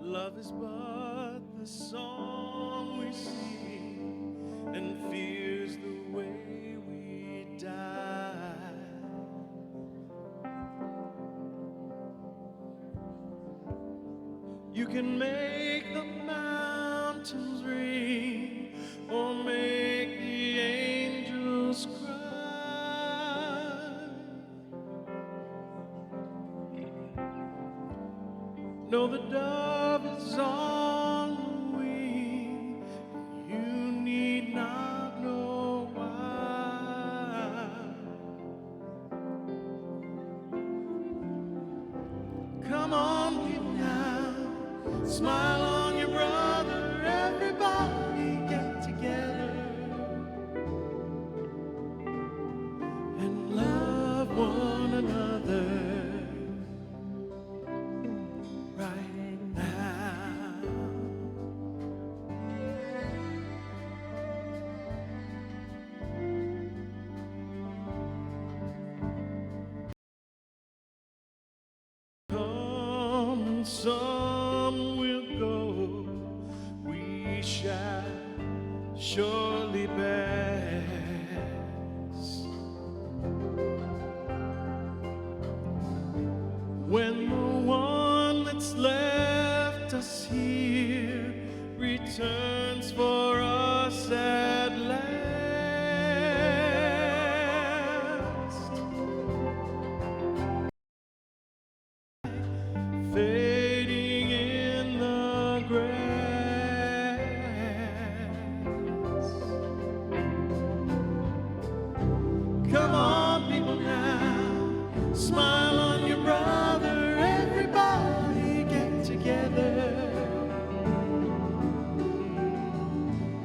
Love is but the song we sing, and fear's the way we die. You can make the mountains ring or make the angels cry. No, the dove is on the wing. You need not know why. Come on, people now, smile on your brother. Everybody get together and love one another. Right now. Come and some will go, we shall surely pass. When the one that's left us here returns for us at last, fading in the grass. Come on, people now, smile on your brother. Everybody get together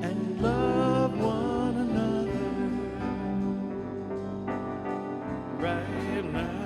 and love one another right now.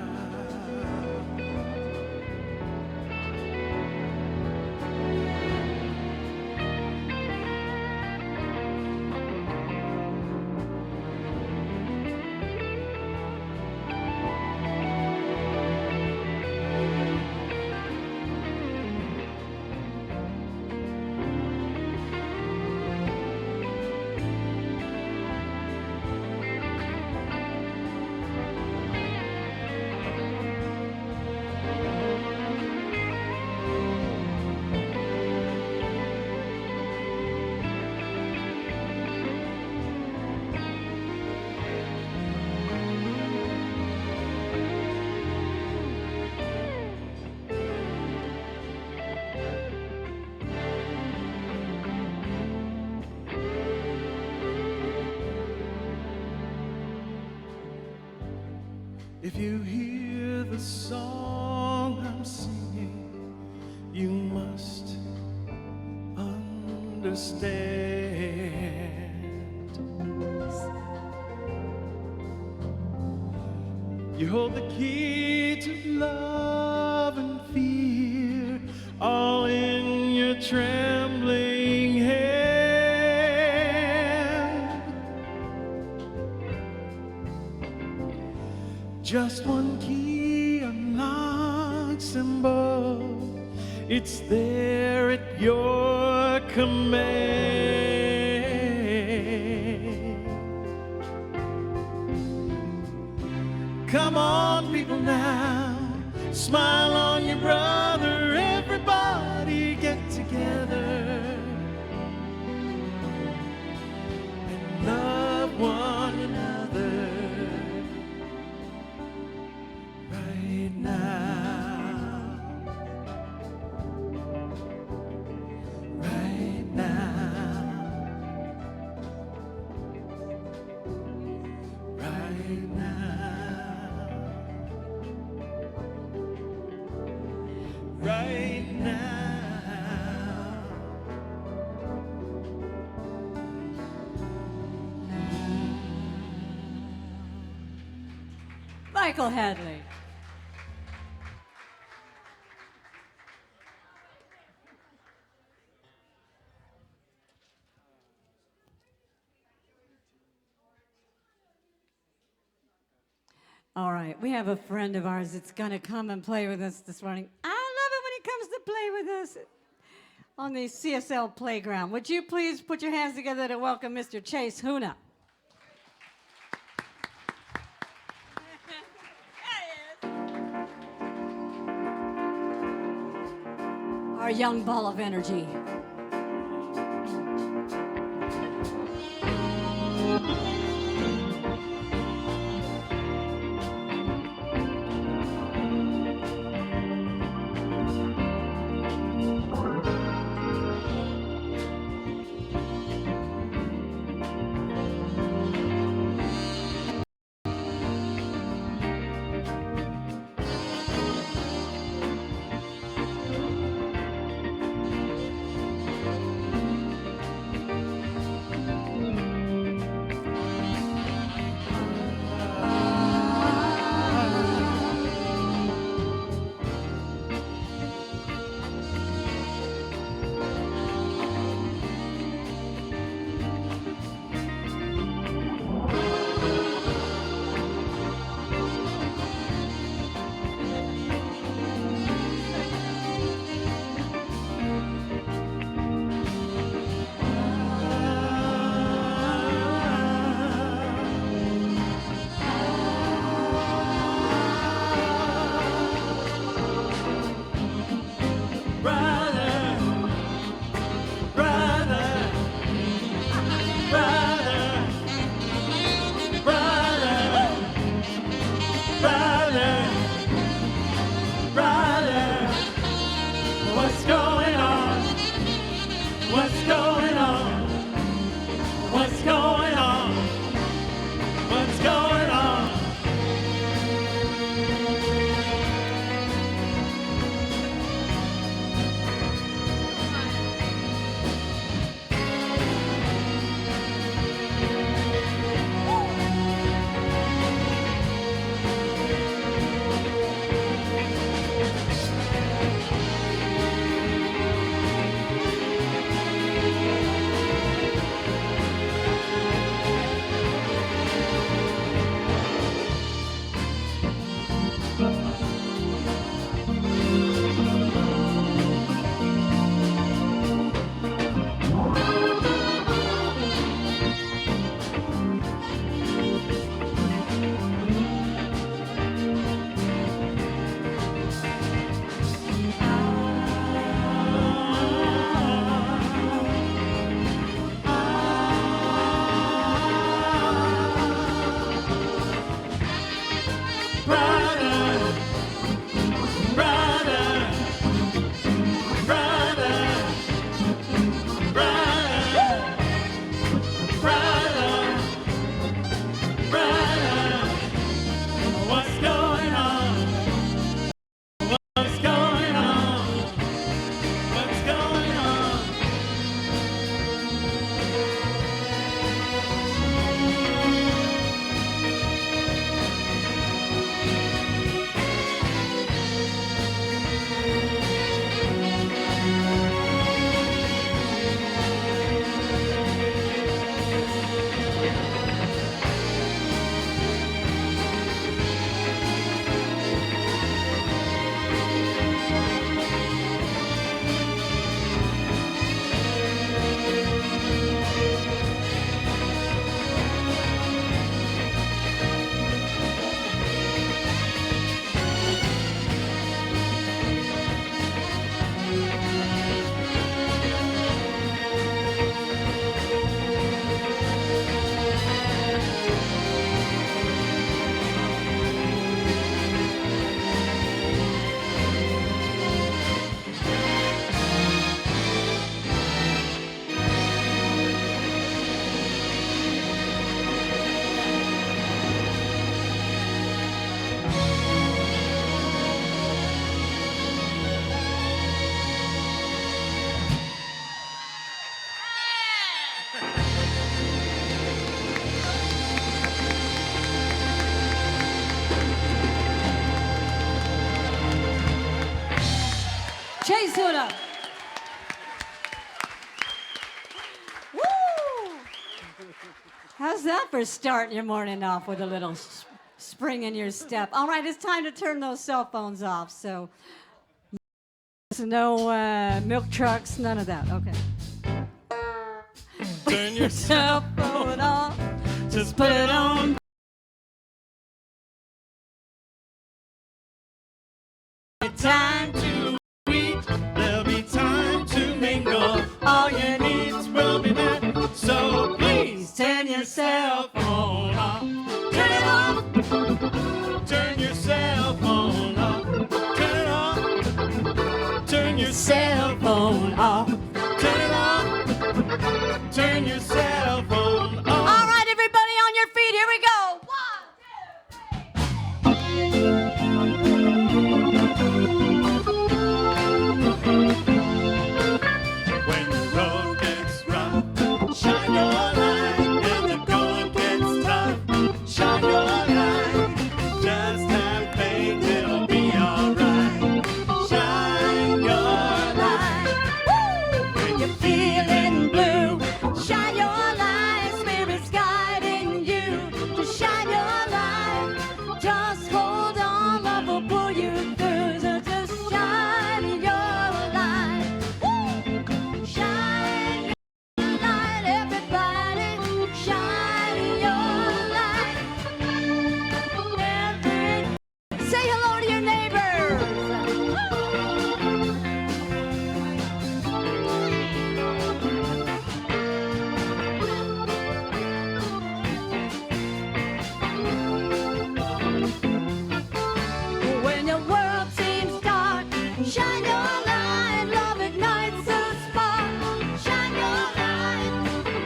If you hear the song I'm singing, you must understand. You hold the key to love and fear all in your trembling hand. Just one key unlocks them both. It's there at your command. Come on, people now, smile on your brother. Everybody get together and love one another right now. Right now. Right now. Right now. Michael Hadley. All right, we have a friend of ours that's going to come and play with us this morning. I love it when he comes to play with us. on the CSL playground. Would you please put your hands together to welcome Mr. Chase Huna? Our young ball of energy. What's going on? What's going on? What's going on? What's going on? Chase Huna. Woo! How's that for starting your morning off with a little spring in your step? All right, it's time to turn those cell phones off. So trucks, no milk trucks, none of that. Okay. Turn your Cell phone off. just put it on. Time to eat, there'll be time to mingle. All your needs will be met. So please turn your cell phone off. Turn it off. Turn your cell phone off. Turn it off. Turn your cell phone off. Turn it off. Turn your cell phone off. All right, everybody on your feet. Here we go. 1, 2, 3. When the road gets rough, shine your light. When the going gets tough, shine your light. Just have faith, it'll be alright. Shine your light. When you're feeling blue, Shine your light, Spirit's guiding you to shine your light. Just hold on, love will pull you through. So just shine your light. Shine your light, everybody. Shine your light. Say hello to your neighbors. When your world seems dark, shine your light. Love ignites a spark. Shine your light.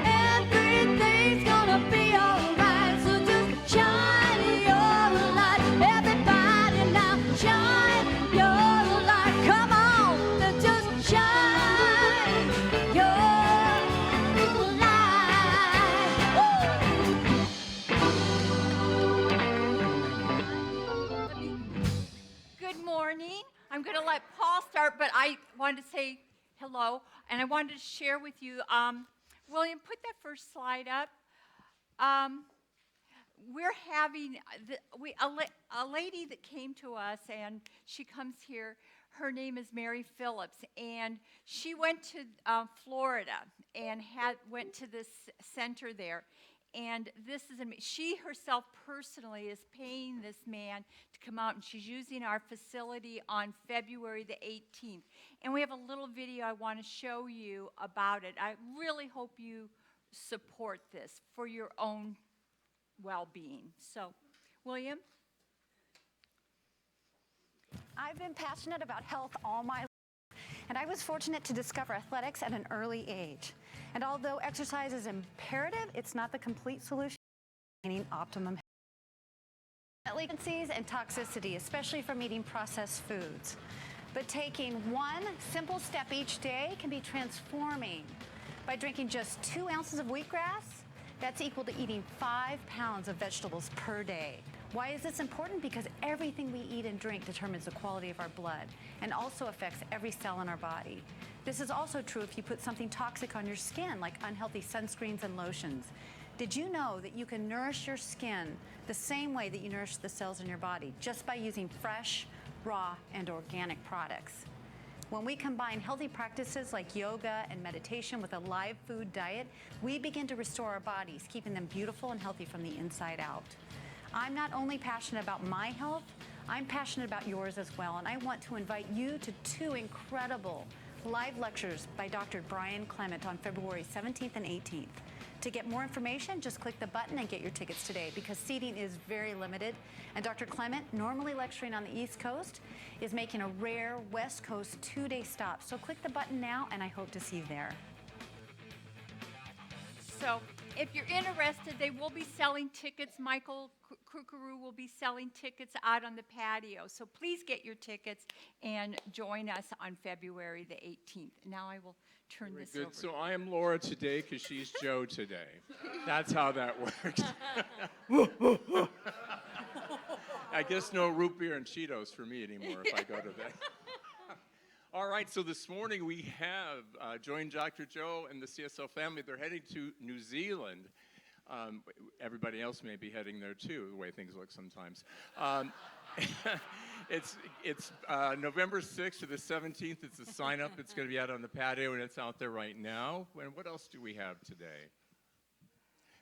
Everything's gonna be alright. So just shine your light. Everybody now, shine your light. Come on, just shine your light. Good morning. I'm going to let Paul start, but I wanted to say hello, and I wanted to share with you. William, put that first slide up. We're having a lady that came to us, and she comes here. Her name is Mary Phillips, and she went to Florida and went to this center there. And this is she herself personally is paying this man to come out, and she's using our facility on February the 18th. And we have a little video I want to show you about it. I really hope you support this for your own well-being. So, William? I've been passionate about health all my life, and I was fortunate to discover athletics at an early age. And although exercise is imperative, it's not the complete solution to maintaining optimum health. Latencies and toxicity, especially from eating processed foods. But taking one simple step each day can be transforming. By drinking just 2 ounces of wheatgrass, that's equal to eating 5 pounds of vegetables per day. Why is this important? Because everything we eat and drink determines the quality of our blood and also affects every cell in our body. This is also true if you put something toxic on your skin, like unhealthy sunscreens and lotions. Did you know that you can nourish your skin the same way that you nourish the cells in your body, just by using fresh, raw, and organic products? When we combine healthy practices like yoga and meditation with a live food diet, we begin to restore our bodies, keeping them beautiful and healthy from the inside out. I'm not only passionate about my health, I'm passionate about yours as well, and I want to invite you to 2 incredible live lectures by Dr. Brian Clement on February 17th and 18th. To get more information, just click the button and get your tickets today, because seating is very limited. And Dr. Clement, normally lecturing on the East Coast, is making a rare West Coast 2-day stop. So click the button now, and I hope to see you there. So if you're interested, they will be selling tickets. Michael Krukaru will be selling tickets out on the patio. So please get your tickets and join us on February the 18th. Now I will turn this over. So I am Laura today because she's Joe today. That's how that works. I guess no root beer and Cheetos for me anymore if I go to that. All right, so this morning we have joined Dr. Joe and the CSL family. They're heading to New Zealand. Everybody else may be heading there too, the way things look sometimes. It's November 6th to the 17th. It's a sign up. It's going to be out on the patio, and it's out there right now. And what else do we have today?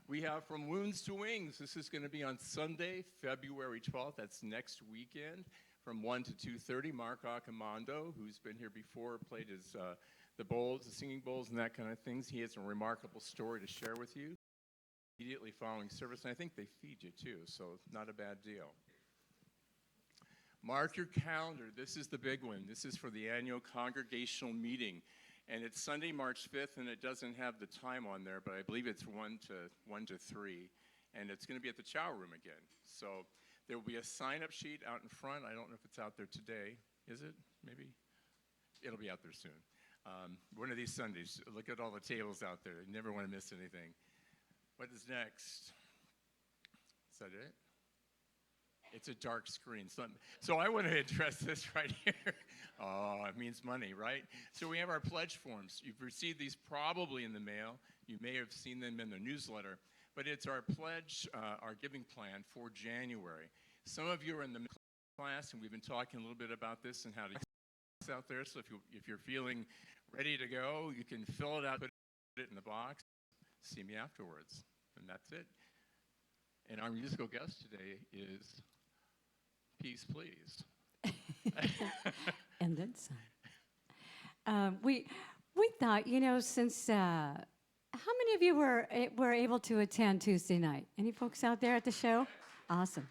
We have From Wounds to Wings. This is going to be on Sunday, February 12th. That's next weekend from 1 to 2:30. Mark Accomando, who's been here before, played his the bowls, the singing bowls, and that kind of things. He has a remarkable story to share with you immediately following service. And I think they feed you too, so not a bad deal. Mark your calendar. This is the big one. This is for the annual congregational meeting. And it's Sunday, March 5th, and it doesn't have the time on there, but I believe it's 1 to 3. And it's going to be at the Chow Room again. So there will be a sign-up sheet out in front. I don't know if it's out there today. Is it? Maybe? It'll be out there soon. One of these Sundays, look at all the tables out there. You never want to miss anything. What is next? Is that it? It's a dark screen. So I want to address this right here. Oh, it means money, right? So we have our pledge forms. You've received these probably in the mail. You may have seen them in the newsletter. But it's our pledge, our giving plan for January. Some of you are in the class, and we've been talking a little bit about this and how to get this out there. So if you're feeling ready to go, you can fill it out, put it in the box, see me afterwards. And that's it. And our musical guest today is Peace Please. And then some. We thought, since how many of you were able to attend Tuesday night? Any folks out there at the show? Awesome.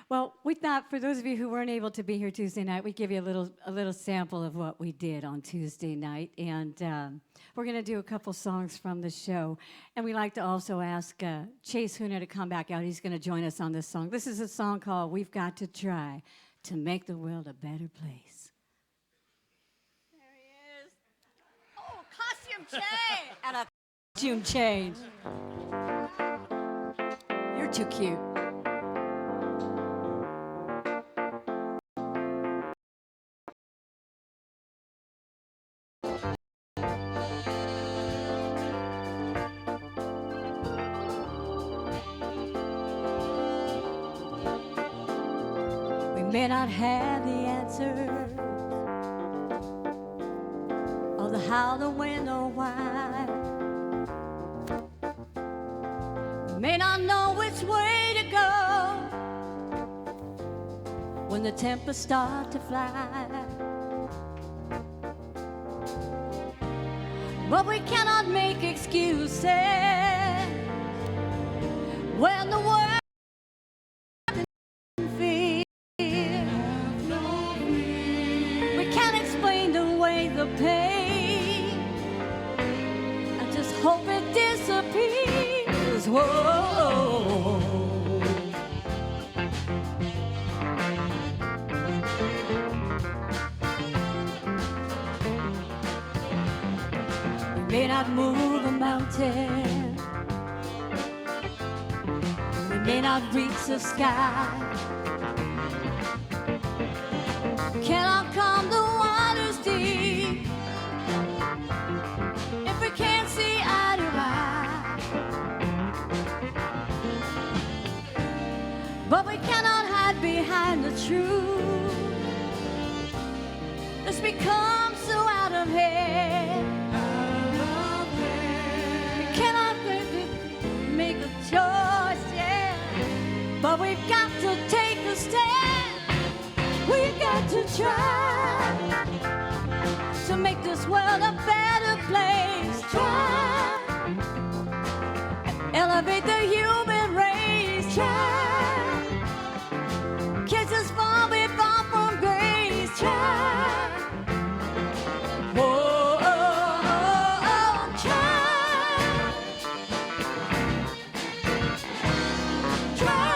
Well, we thought for those of you who weren't able to be here Tuesday night, we'd give you a little sample of what we did on Tuesday night, and we're going to do a couple songs from the show. And we like to also ask Chase Huna to come back out. He's going to join us on this song. This is a song called "We've Got to Try to Make the World a Better Place." There he is. Oh, costume change. And a costume change. You're too cute. We may not have the answers, or the how, the when, or why. We may not know which way to go when the tempests start to fly. But we cannot make excuses when the world the pain. I just hope it disappears. Whoa. We may not move a mountain, we may not reach the sky, cannot calm the waters deep if we can't see eye to eye. But we cannot hide behind the truth that's become so out of hand. We cannot make a choice, yeah, but we've got to take a stand. We've got to try to make this world a better place. Try elevate the human race. Try kids as far we fall from grace. Try. Whoa, oh, oh, oh, try. Try.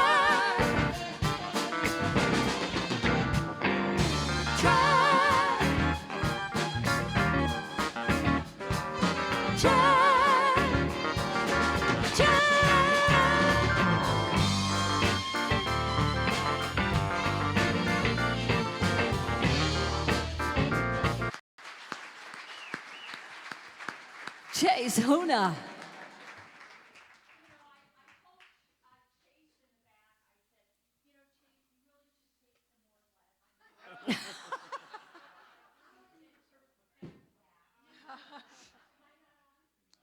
Chase Huna.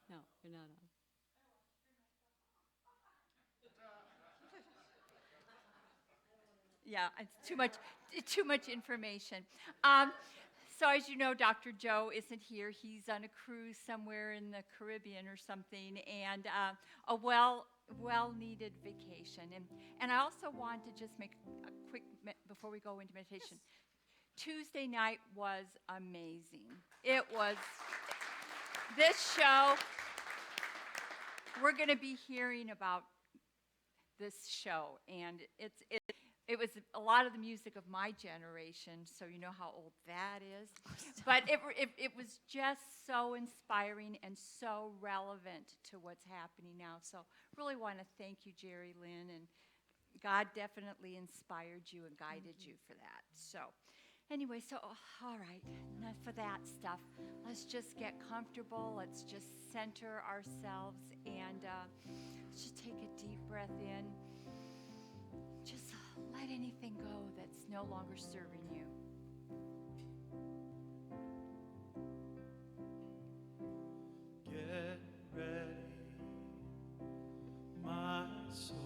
No, you're not on. Yeah, it's too much information. So as you know, Dr. Joe isn't here. He's on a cruise somewhere in the Caribbean or something, and a well-needed vacation. And I also want to just make a quick before we go into meditation. Tuesday night was amazing. It was this show. We're going to be hearing about this show, and it was a lot of the music of my generation, so you know how old that is. But it was just so inspiring and so relevant to what's happening now. So really want to thank you, Jerry Lynn, and God definitely inspired you and guided you for that. So anyway, so all right, enough of that stuff. Let's just get comfortable. Let's just center ourselves and let's just take a deep breath in. Just let anything go that's no longer serving you. Get ready, my soul.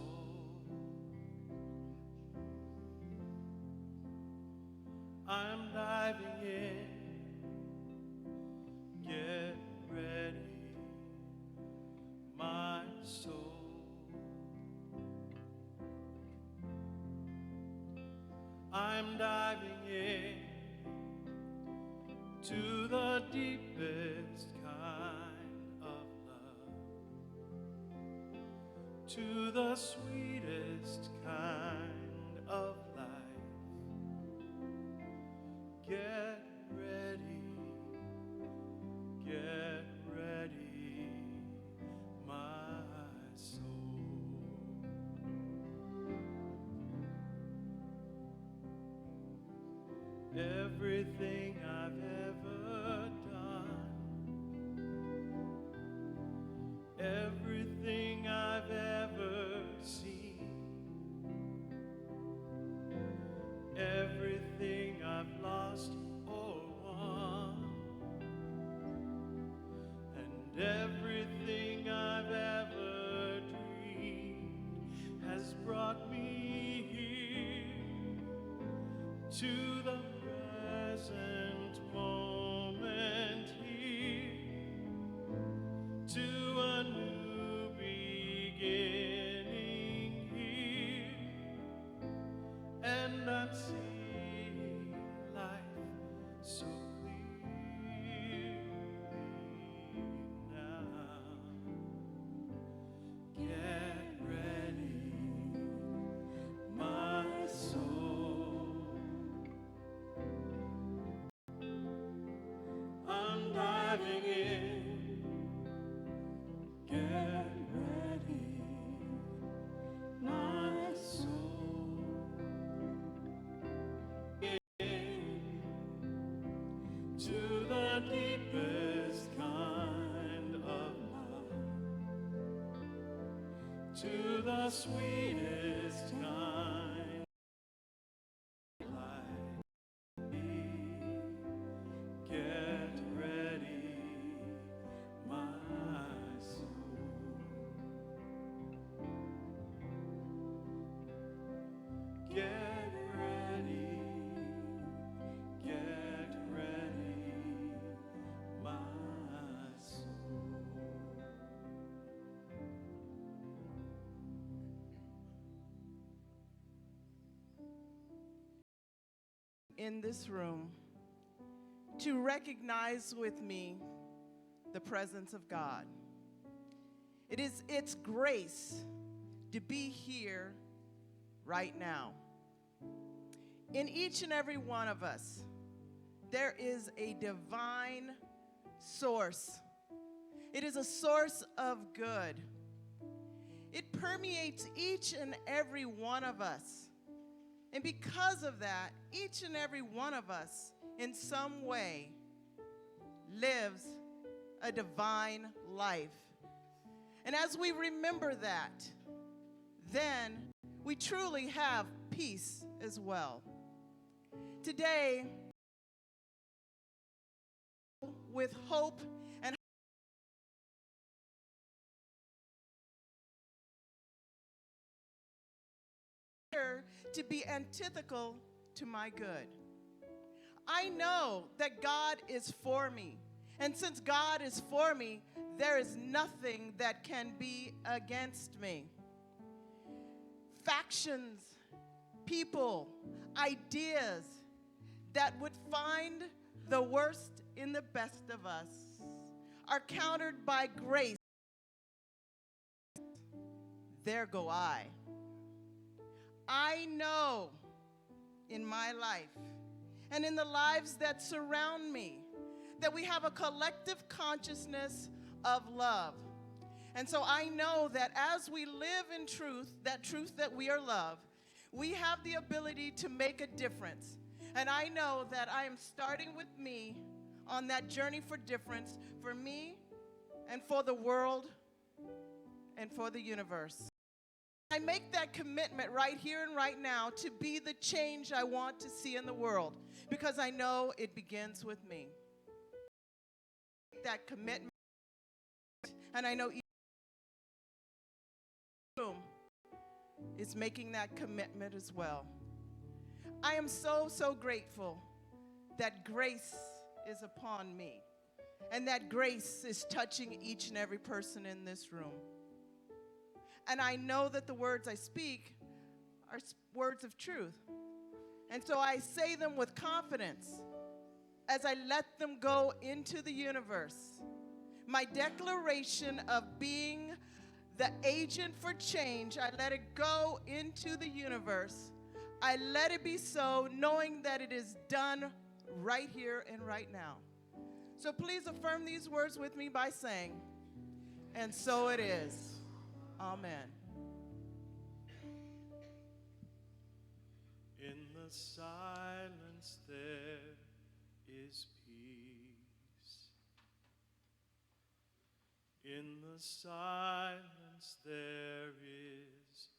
I'm diving in. Get ready, my soul. I'm diving in to the deepest kind of love, to the sweetest kind of life. Get ready, my soul. Everything I've ever done, everything I've ever seen, everything I've lost or won, and everything I've ever dreamed has brought me here to the present moment here, to a new beginning here, and I'm seeing life so clearly now. Get ready, my soul. I'm diving in. Get ready, my soul. To the deepest kind of love, to the sweetest kind of life. Get ready, my soul. Get ready, my soul. In this room to recognize with me the presence of God. It is its grace to be here right now. In each and every one of us, there is a divine source. It is a source of good. It permeates each and every one of us. And because of that, each and every one of us, in some way, lives a divine life. And as we remember that, then we truly have peace as well. Today, with hope and to be antithetical to my good. I know that God is for me. And since God is for me, there is nothing that can be against me. Factions, people, ideas that would find the worst in the best of us are countered by grace. There go I. I know in my life and in the lives that surround me that we have a collective consciousness of love. And so I know that as we live in truth, that truth that we are love, we have the ability to make a difference. And I know that I am starting with me on that journey for difference for me and for the world and for the universe. I make that commitment right here and right now to be the change I want to see in the world because I know it begins with me. That commitment, and I know each room is making that commitment as well. I am so, so grateful that grace is upon me and that grace is touching each and every person in this room. And I know that the words I speak are words of truth. And so I say them with confidence as I let them go into the universe. My declaration of being the agent for change, I let it go into the universe. I let it be so, knowing that it is done right here and right now. So please affirm these words with me by saying, and so it is. Amen. In the silence there is peace. In the silence there is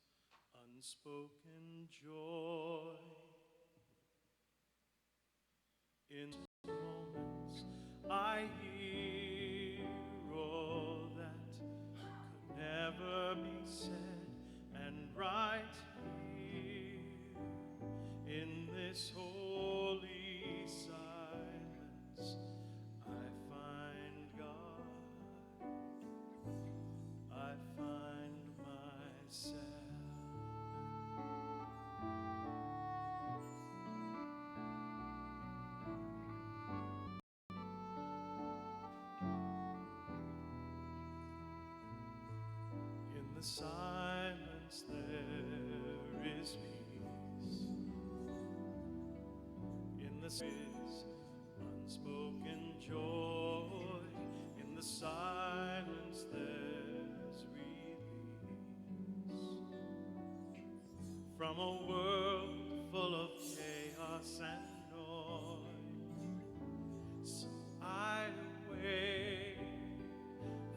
unspoken joy. In moments I hear all that could never be said, and right here in this holy silence I find God, I find myself. In the silence there is peace. In the is unspoken joy. In the silence there's release from a world full of chaos and noise. So I wait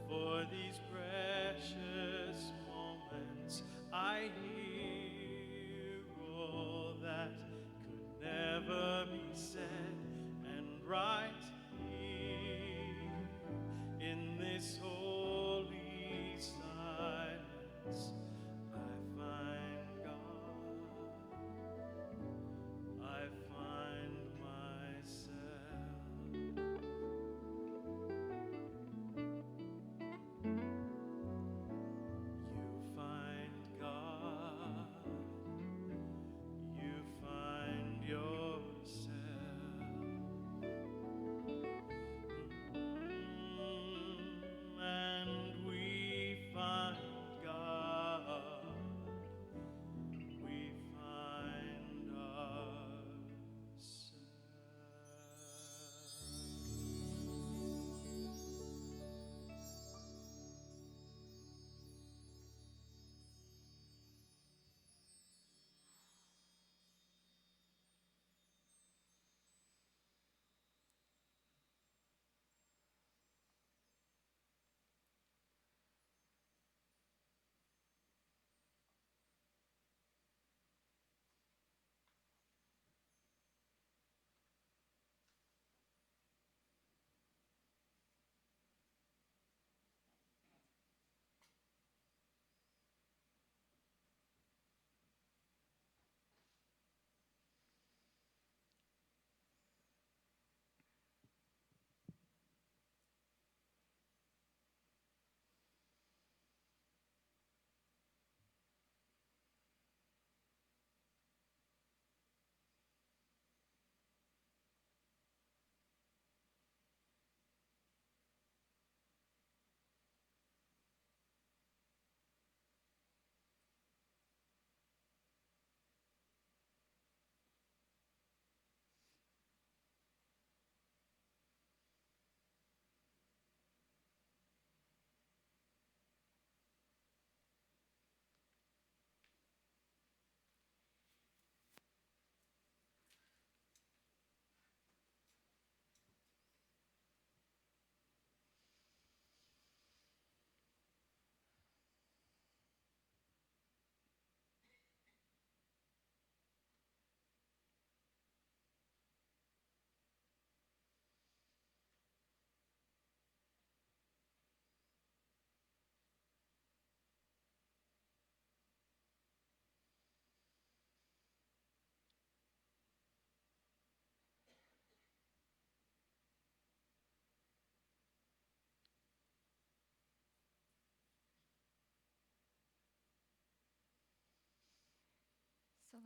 for these precious moments. I hear all that could never be said, and right here in this holy silence I find God, I find myself. You find God, you find yourself.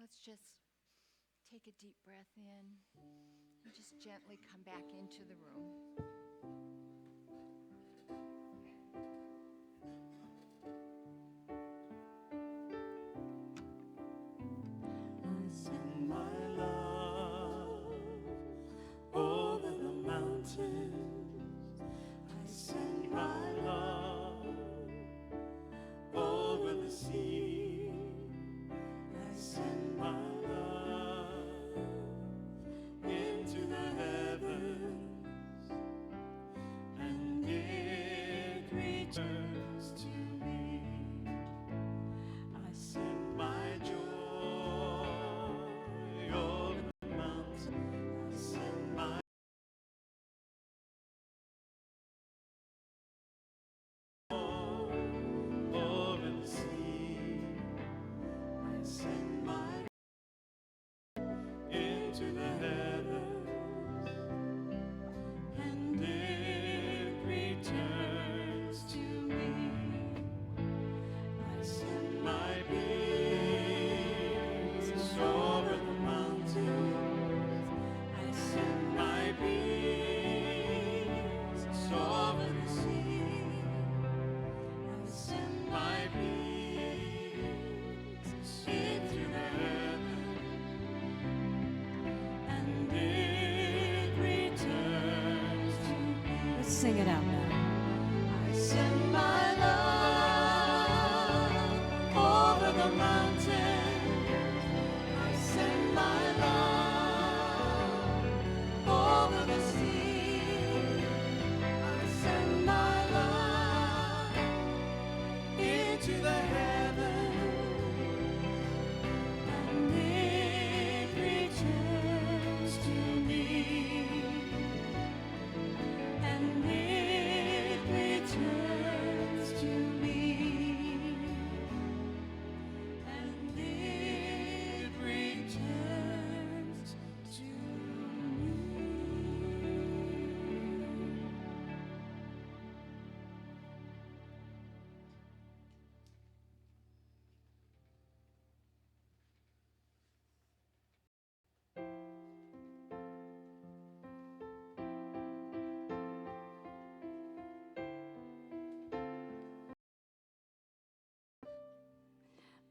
let's just take a deep breath in and just gently come back into the room. I send my love over the mountains. I send my love over the sea. I send my love into the heavens, and it returns to me. I send my joy over the mountains. I send my over the sea. I send my into the heavens, and it returns to me. I send my peace over the mountains. I send my peace over the sea. I send my peace into the heavens, and it returns to me. Let's sing it out now. I send my love over the mountains. I send my love over the sea. I send my love into the heavens, and it returns to me. And it returns to me. And it returns to me.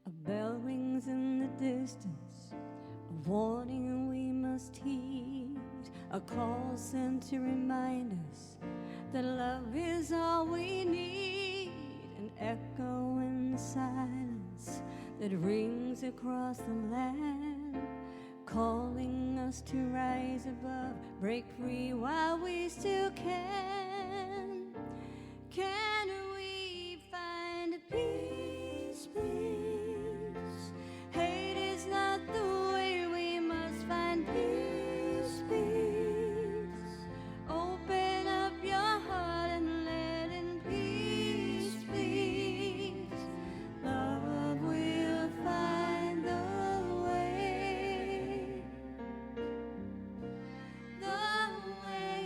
A bell rings in the distance, a warning we must heed, a call sent to remind us that love is all we need, an echo in the silence that rings across the land, calling us to rise above, break free while we still can. Can we find peace, please? Hate is not the way, we must find peace, peace. Open up your heart and let in peace, please. Love will find the way. The way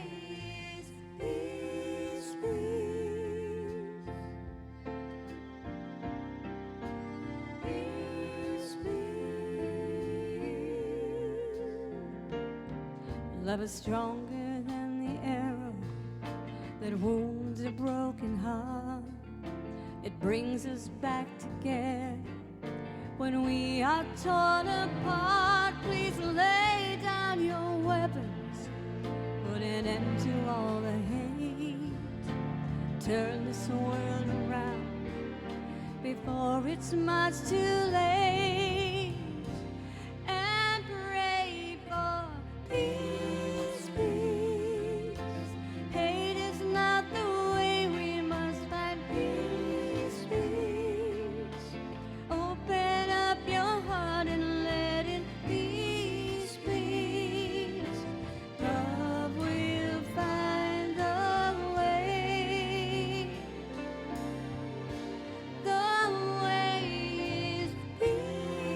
is peace, please. Peace, please. Love is stronger than the arrow that wounds a broken heart. It brings us back together when we are torn apart. Please lay down your weapons, put an end to all the hate. Turn this world around before it's much too late. And pray for peace, please. Hate is not the way, we must find peace, please. Open up your heart and let in peace, please. Love will find the way. The way is peace.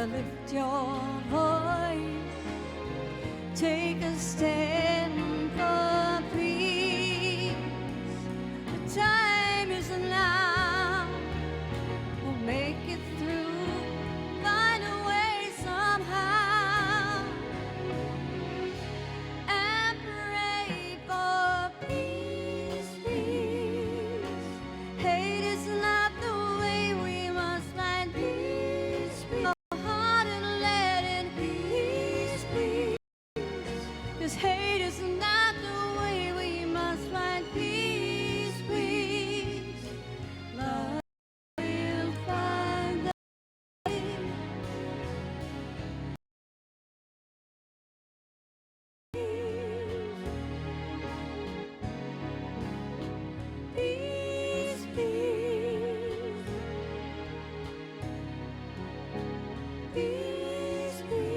lift your voice. Take a stand for peace. The time is now. We'll make it through. Find a way somehow. And pray for peace, peace. Hate is not the way we must find peace. Be heart and let in peace, peace. 'Cause hate is not the way we must find peace, peace. Love will find the peace, peace. Peace, peace. Peace, peace.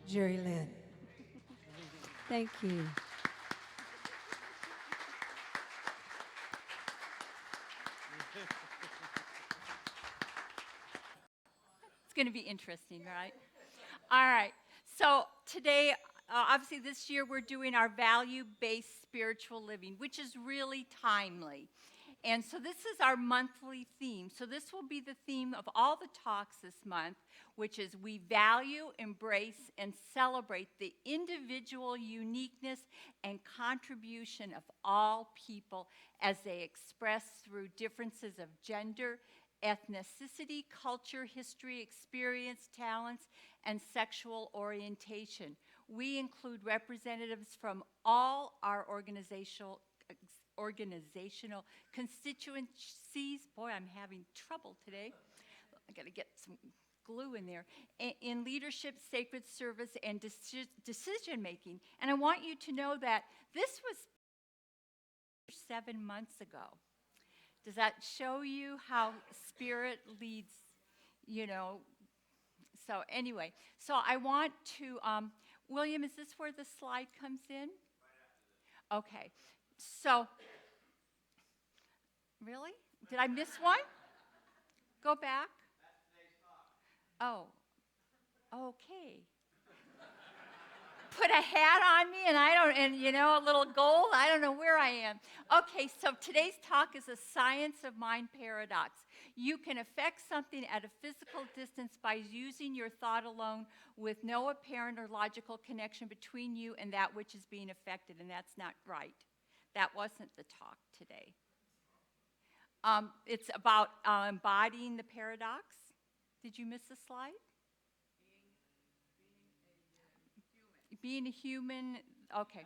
Jerry Lynn. Thank you. It's going to be interesting, right? All right. So today, obviously this year we're doing our value-based spiritual living, which is really timely. And so this is our monthly theme. So this will be the theme of all the talks this month, which is we value, embrace, and celebrate the individual uniqueness and contribution of all people as they express through differences of gender, ethnicity, culture, history, experience, talents, and sexual orientation. We include representatives from all our organizational constituencies. Boy, I'm having trouble today. I got to get some glue in there. In leadership, sacred service, and decision making. And I want you to know that this was 7 months ago. Does that show you how Spirit leads, you know? So anyway, so I want to, William, is this where the slide comes in? Okay, so, really? Did I miss one? Go back. Oh, okay. Put a hat on me and you know, a little gold, I don't know where I am. Okay, so today's talk is a science of mind paradox. You can affect something at a physical distance by using your thought alone with no apparent or logical connection between you and that which is being affected, and that's not right. That wasn't the talk today. It's about embodying the paradox. Did you miss a slide? Being a human, okay,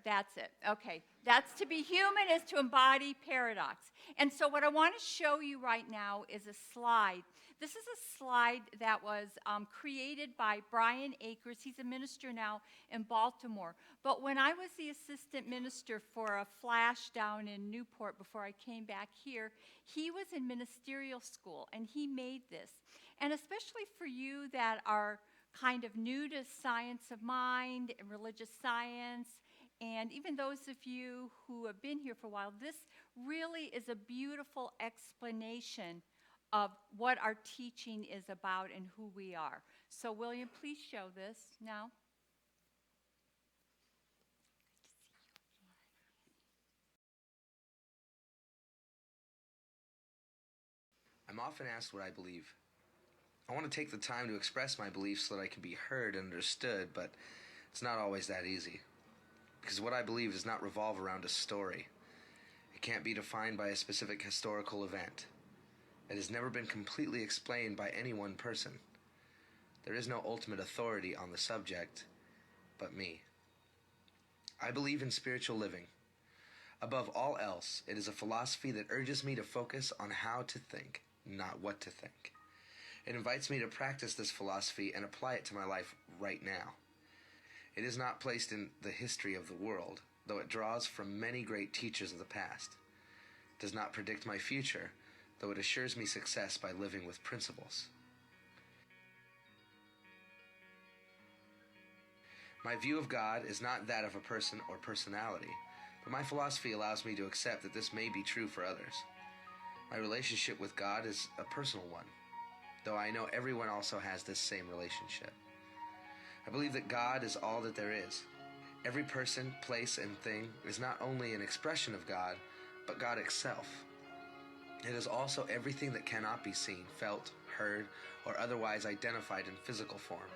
that's it. Okay, that's to be human is to embody paradox. And so what I want to show you right now is a slide. This is a slide that was created by Brian Akers. He's a minister now in Baltimore. But when I was the assistant minister for a flash down in Newport before I came back here, he was in ministerial school and he made this. And especially for you that are kind of new to science of mind and religious science, and even those of you who have been here for a while, this really is a beautiful explanation of what our teaching is about and who we are. So William, please show this now. I'm often asked what I believe. I want to take the time to express my beliefs so that I can be heard and understood, but it's not always that easy. Because what I believe does not revolve around a story. It can't be defined by a specific historical event. It has never been completely explained by any one person. There is no ultimate authority on the subject but me. I believe in spiritual living. Above all else, it is a philosophy that urges me to focus on how to think, not what to think. It invites me to practice this philosophy and apply it to my life right now. It is not placed in the history of the world, though it draws from many great teachers of the past. It does not predict my future, though it assures me success by living with principles. My view of God is not that of a person or personality, but my philosophy allows me to accept that this may be true for others. My relationship with God is a personal one, though I know everyone also has this same relationship. I believe that God is all that there is. Every person, place, and thing is not only an expression of God, but God itself. It is also everything that cannot be seen, felt, heard, or otherwise identified in physical form.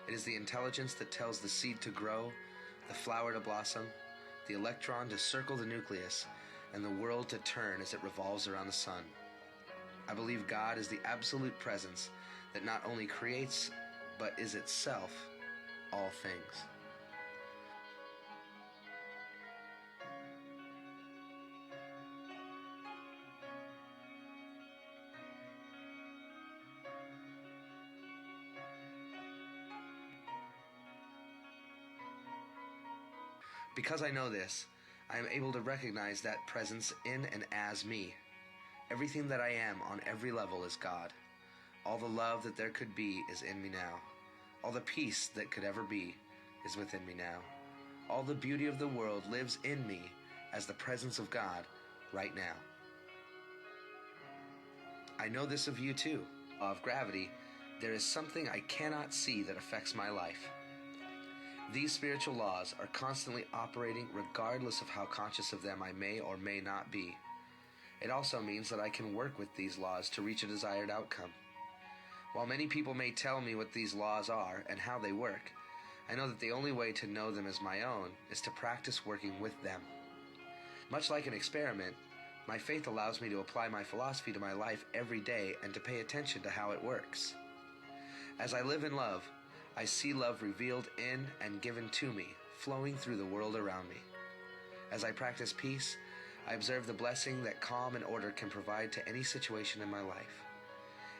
It is the intelligence that tells the seed to grow, the flower to blossom, the electron to circle the nucleus, and the world to turn as it revolves around the sun. I believe God is the absolute presence that not only creates, but is itself all things. Because I know this, I am able to recognize that presence in and as me. Everything that I am on every level is God. All the love that there could be is in me now. All the peace that could ever be is within me now. All the beauty of the world lives in me as the presence of God right now. I know this of you too. Law of gravity, there is something I cannot see that affects my life. These spiritual laws are constantly operating regardless of how conscious of them I may or may not be. It also means that I can work with these laws to reach a desired outcome. While many people may tell me what these laws are and how they work, I know that the only way to know them as my own is to practice working with them. Much like an experiment, my faith allows me to apply my philosophy to my life every day and to pay attention to how it works. As I live in love, I see love revealed in and given to me, flowing through the world around me. As I practice peace, I observe the blessing that calm and order can provide to any situation in my life.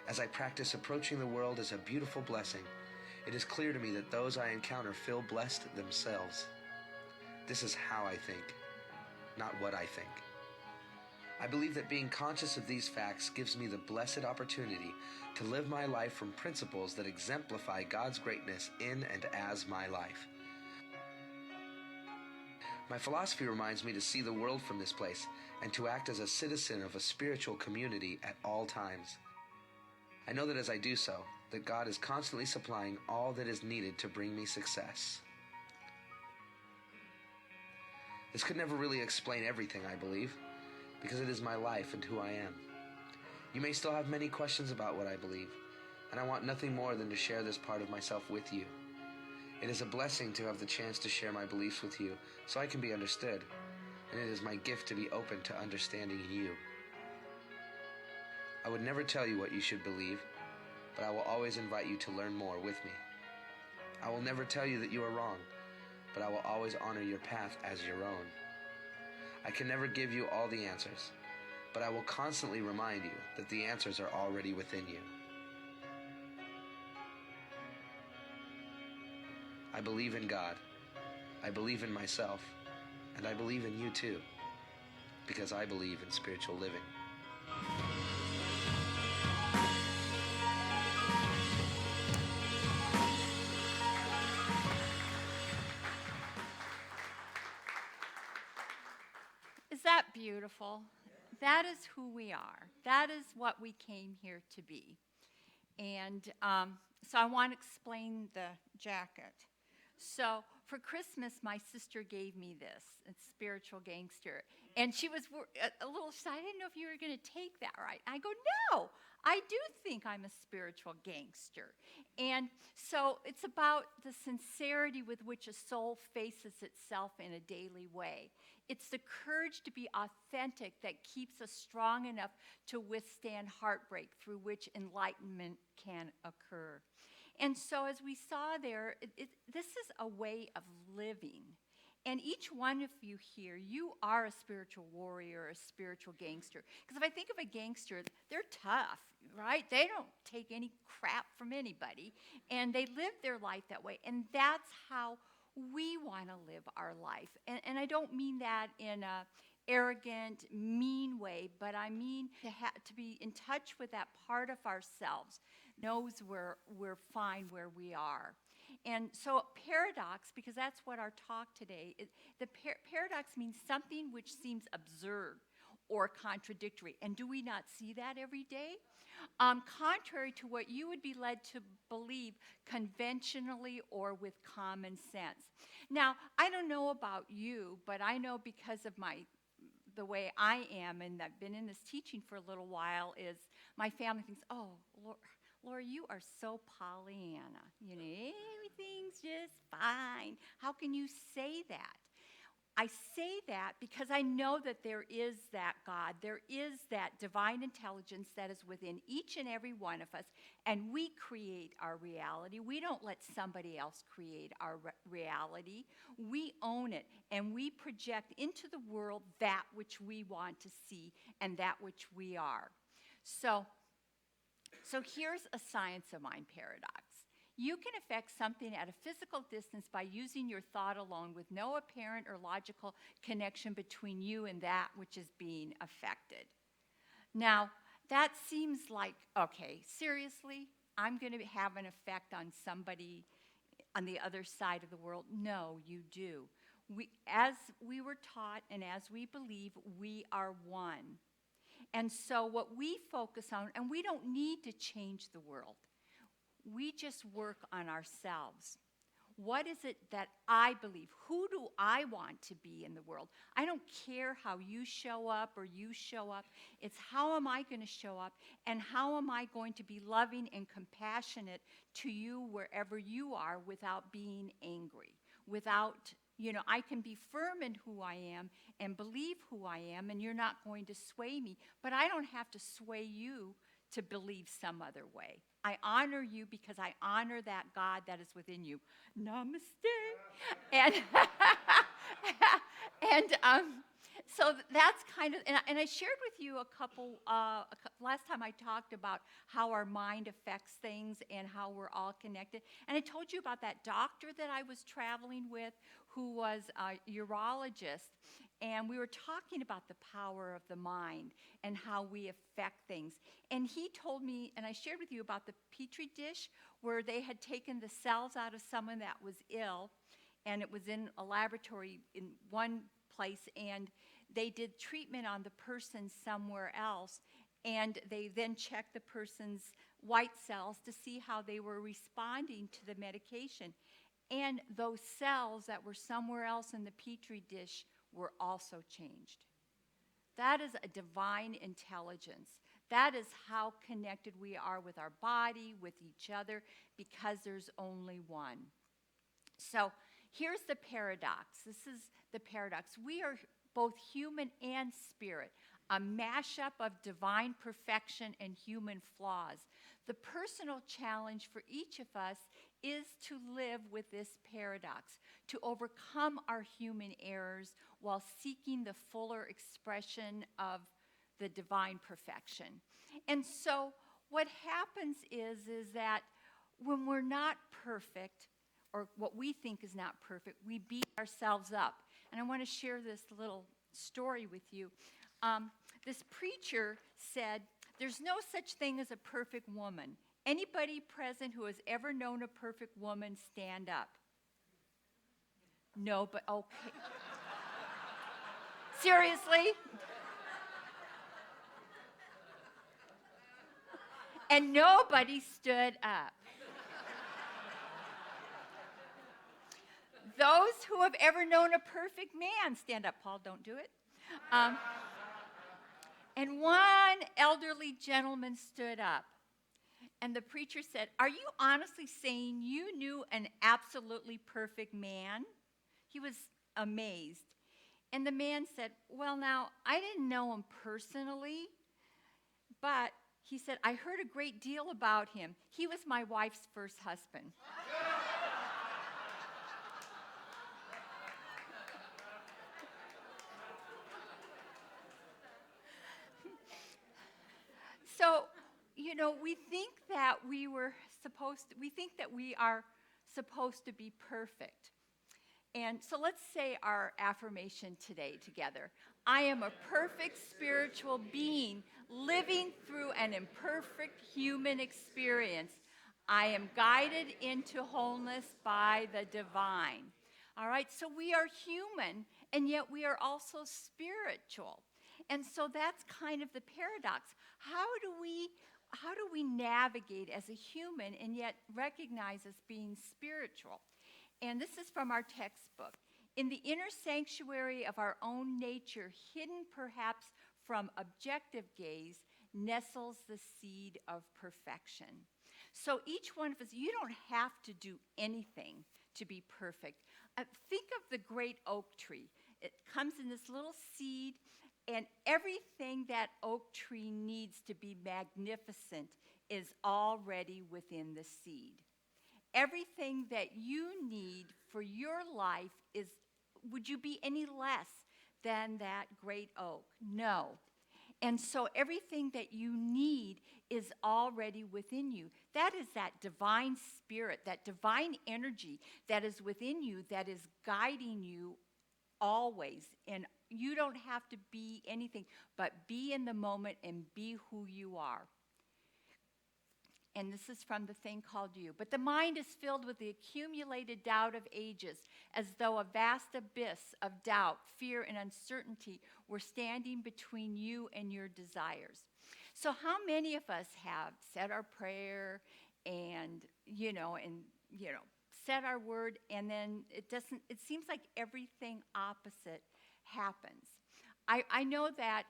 As I practice approaching the world as a beautiful blessing, it is clear to me that those I encounter feel blessed themselves. This is how I think, not what I think. I believe that being conscious of these facts gives me the blessed opportunity to live my life from principles that exemplify God's greatness in and as my life. My philosophy reminds me to see the world from this place and to act as a citizen of a spiritual community at all times. I know that as I do so, that God is constantly supplying all that is needed to bring me success. This could never really explain everything, I believe, because it is my life and who I am. You may still have many questions about what I believe, and I want nothing more than to share this part of myself with you. It is a blessing to have the chance to share my beliefs with you so I can be understood, and it is my gift to be open to understanding you. I would never tell you what you should believe, but I will always invite you to learn more with me. I will never tell you that you are wrong, but I will always honor your path as your own. I can never give you all the answers, but I will constantly remind you that the answers are already within you. I believe in God, I believe in myself, and I believe in you too, because I believe in spiritual living. Is that beautiful? That is who we are. That is what we came here to be. And so I want to explain the jacket. So for Christmas, my sister gave me this. It's Spiritual Gangster. And she was a little shy. I didn't know if you were going to take that right. I go, no, I do think I'm a spiritual gangster. And so it's about the sincerity with which a soul faces itself in a daily way. It's the courage to be authentic that keeps us strong enough to withstand heartbreak through which enlightenment can occur. And so as we saw there, this is a way of living. And each one of you here, you are a spiritual warrior, a spiritual gangster. Because if I think of a gangster, they're tough, right? They don't take any crap from anybody. And they live their life that way. And that's how we want to live our life. And I don't mean that in arrogant, mean way, but I mean to be in touch with that part of ourselves, knows we're fine where we are. And so paradox, because that's what our talk today is, paradox means something which seems absurd or contradictory. And do we not see that every day? Contrary to what you would be led to believe conventionally or with common sense. Now, I don't know about you, but I know because of the way I am, and I've been in this teaching for a little while, is my family thinks, oh, Laura, you are so Pollyanna. You know, everything's just fine. How can you say that? I say that because I know that there is that God, there is that divine intelligence that is within each and every one of us, and we create our reality. We don't let somebody else create our reality. We own it, and we project into the world that which we want to see and that which we are. So here's a science of mind paradox. You can affect something at a physical distance by using your thought alone with no apparent or logical connection between you and that which is being affected. Now, that seems like, okay, seriously, I'm going to have an effect on somebody on the other side of the world? No, you do. As we were taught and as we believe, we are one. And so what we focus on, and we don't need to change the world. We just work on ourselves. What is it that I believe? Who do I want to be in the world? I don't care how you show up or you show up. It's how am I going to show up, and how am I going to be loving and compassionate to you wherever you are without being angry, without, I can be firm in who I am and believe who I am, and you're not going to sway me, but I don't have to sway you to believe some other way. I honor you because I honor that God that is within you. Namaste. So that's kind of, and I shared with you last time I talked about how our mind affects things and how we're all connected. And I told you about that doctor that I was traveling with who was a urologist. And we were talking about the power of the mind and how we affect things. And he told me, and I shared with you about the Petri dish where they had taken the cells out of someone that was ill, and it was in a laboratory in one place, and they did treatment on the person somewhere else, and they then checked the person's white cells to see how they were responding to the medication. And those cells that were somewhere else in the Petri dish were also changed. That is a divine intelligence. That is how connected we are with our body, with each other, because there's only one. So here's the paradox. This is the paradox. We are both human and spirit, a mashup of divine perfection and human flaws. The personal challenge for each of us is to live with this paradox, to overcome our human errors while seeking the fuller expression of the divine perfection. And so what happens is that when we're not perfect, or what we think is not perfect, we beat ourselves up. And I want to share this little story with you. This preacher said, "There's no such thing as a perfect woman. Anybody present who has ever known a perfect woman, stand up." No, but okay. Seriously? And nobody stood up. Those who have ever known a perfect man, stand up. Paul, don't do it. And one elderly gentleman stood up. And the preacher said, "Are you honestly saying you knew an absolutely perfect man?" He was amazed. And the man said, "Well, now, I didn't know him personally, but," he said, "I heard a great deal about him. He was my wife's first husband." So, we think that we are supposed to be perfect. And so let's say our affirmation today together. I am a perfect spiritual being living through an imperfect human experience. I am guided into wholeness by the divine. All right, so we are human, and yet we are also spiritual. And so that's kind of the paradox. How do we navigate as a human and yet recognize as being spiritual? And this is from our textbook. In the inner sanctuary of our own nature, hidden perhaps from objective gaze, nestles the seed of perfection. So each one of us, you don't have to do anything to be perfect. Think of the great oak tree. It comes in this little seed, and everything that oak tree needs to be magnificent is already within the seed. Everything that you need for your life is, would you be any less than that great oak? No. And so everything that you need is already within you. That is that divine spirit, that divine energy that is within you, that is guiding you always. And you don't have to be anything, but be in the moment and be who you are. And this is from The Thing Called You. But the mind is filled with the accumulated doubt of ages, as though a vast abyss of doubt, fear, and uncertainty were standing between you and your desires. So how many of us have said our prayer and, said our word, and then it seems like everything opposite happens. I know that,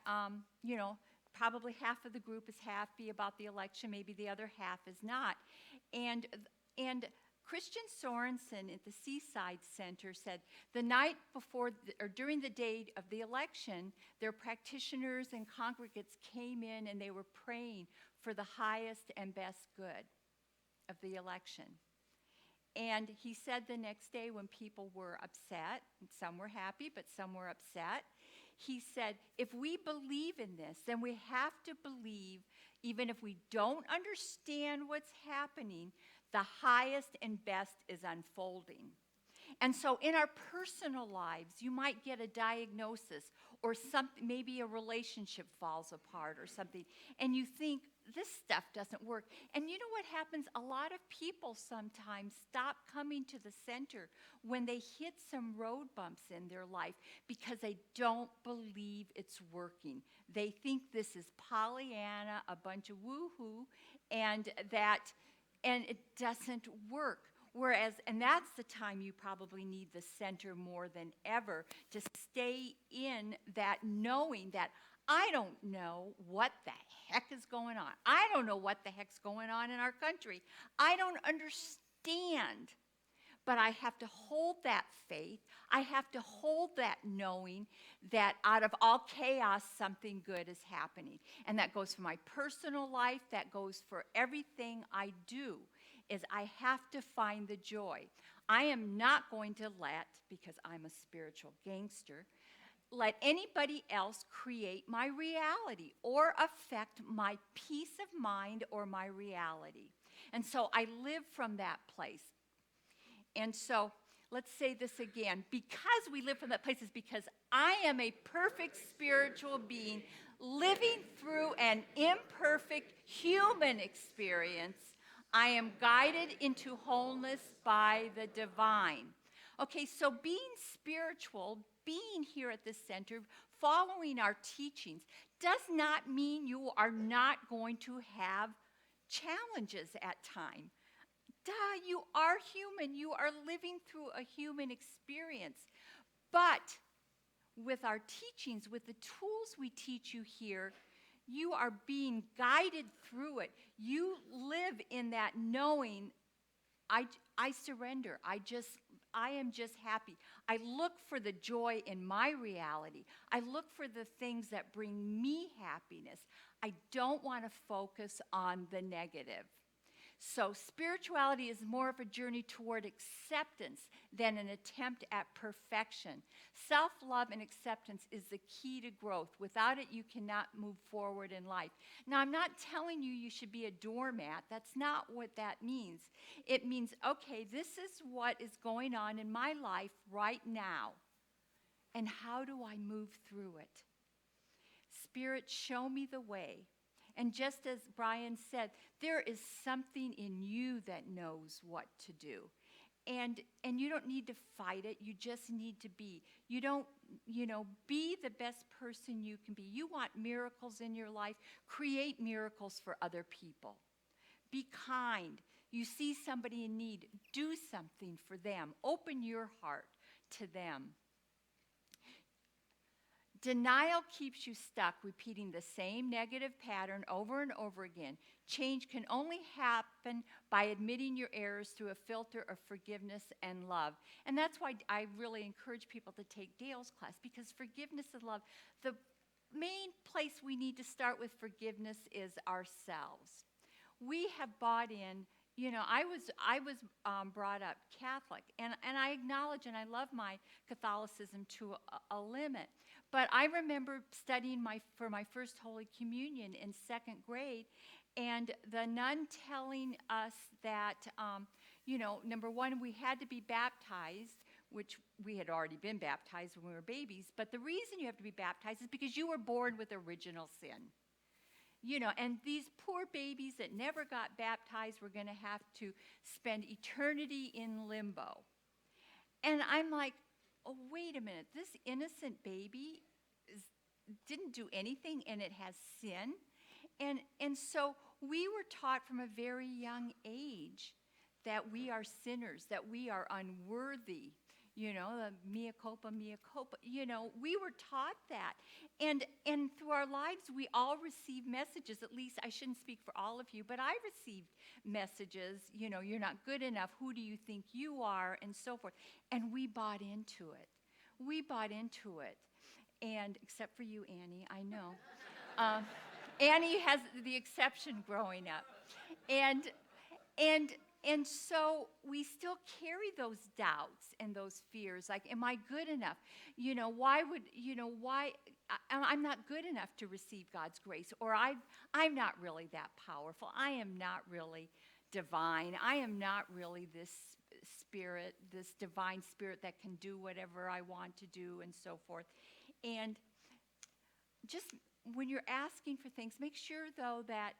probably half of the group is happy about the election, maybe the other half is not. And Christian Sorensen at the Seaside Center said the night before or during the day of the election, their practitioners and congregates came in and they were praying for the highest and best good of the election. And he said the next day when people were upset, and some were happy, but some were upset, he said, if we believe in this, then we have to believe, even if we don't understand what's happening, the highest and best is unfolding. And so in our personal lives, you might get a diagnosis or something, maybe a relationship falls apart or something, and you think, this stuff doesn't work. And you know what happens? A lot of people sometimes stop coming to the center when they hit some road bumps in their life because they don't believe it's working. They think this is Pollyanna, a bunch of woo-hoo, and it doesn't work. Whereas, and that's the time you probably need the center more than ever to stay in that knowing that I don't know what the heck is going on. I don't know what the heck's going on in our country. I don't understand. But I have to hold that faith. I have to hold that knowing that out of all chaos, something good is happening. And that goes for my personal life. That goes for everything I do, is I have to find the joy. I am not going to because I'm a spiritual gangster, let anybody else create my reality or affect my peace of mind or my reality. And so I live from that place. And so let's say this again. Because we live from that place is because I am a perfect spiritual being living through an imperfect human experience. I am guided into wholeness by the divine. Okay, so being spiritual, being here at this center, following our teachings, does not mean you are not going to have challenges at times. Duh, you are human. You are living through a human experience. But with our teachings, with the tools we teach you here, you are being guided through it. You live in that knowing, I surrender. I am just happy. I look for the joy in my reality. I look for the things that bring me happiness. I don't want to focus on the negative. So spirituality is more of a journey toward acceptance than an attempt at perfection. Self-love and acceptance is the key to growth. Without it, you cannot move forward in life. Now, I'm not telling you you should be a doormat. That's not what that means. It means, okay, this is what is going on in my life right now, and how do I move through it? Spirit, show me the way. And just as Brian said, there is something in you that knows what to do. And you don't need to fight it. You just need to be. You don't, be the best person you can be. You want miracles in your life, create miracles for other people. Be kind. You see somebody in need, do something for them. Open your heart to them. Denial keeps you stuck repeating the same negative pattern over and over again. Change can only happen by admitting your errors through a filter of forgiveness and love. And that's why I really encourage people to take Dale's class, because forgiveness and love, the main place we need to start with forgiveness is ourselves. We have bought in. I was brought up Catholic, and I acknowledge and I love my Catholicism to a limit. But I remember studying for my first Holy Communion in second grade, and the nun telling us that, number one, we had to be baptized, which we had already been baptized when we were babies. But the reason you have to be baptized is because you were born with original sin. And these poor babies that never got baptized were going to have to spend eternity in limbo. And I'm like, oh, wait a minute. This innocent baby didn't do anything, and it has sin. And so we were taught from a very young age that we are sinners, that we are unworthy. The mea culpa, mea culpa. We were taught that. And through our lives, we all receive messages. At least I shouldn't speak for all of you, but I received messages, you're not good enough. Who do you think you are? And so forth. And we bought into it. And except for you, Annie, I know. Annie has the exception growing up. And so we still carry those doubts and those fears. Like, am I good enough? I'm not good enough to receive God's grace. Or I'm not really that powerful. I am not really divine. I am not really this spirit, this divine spirit that can do whatever I want to do and so forth. And just when you're asking for things, make sure, though, that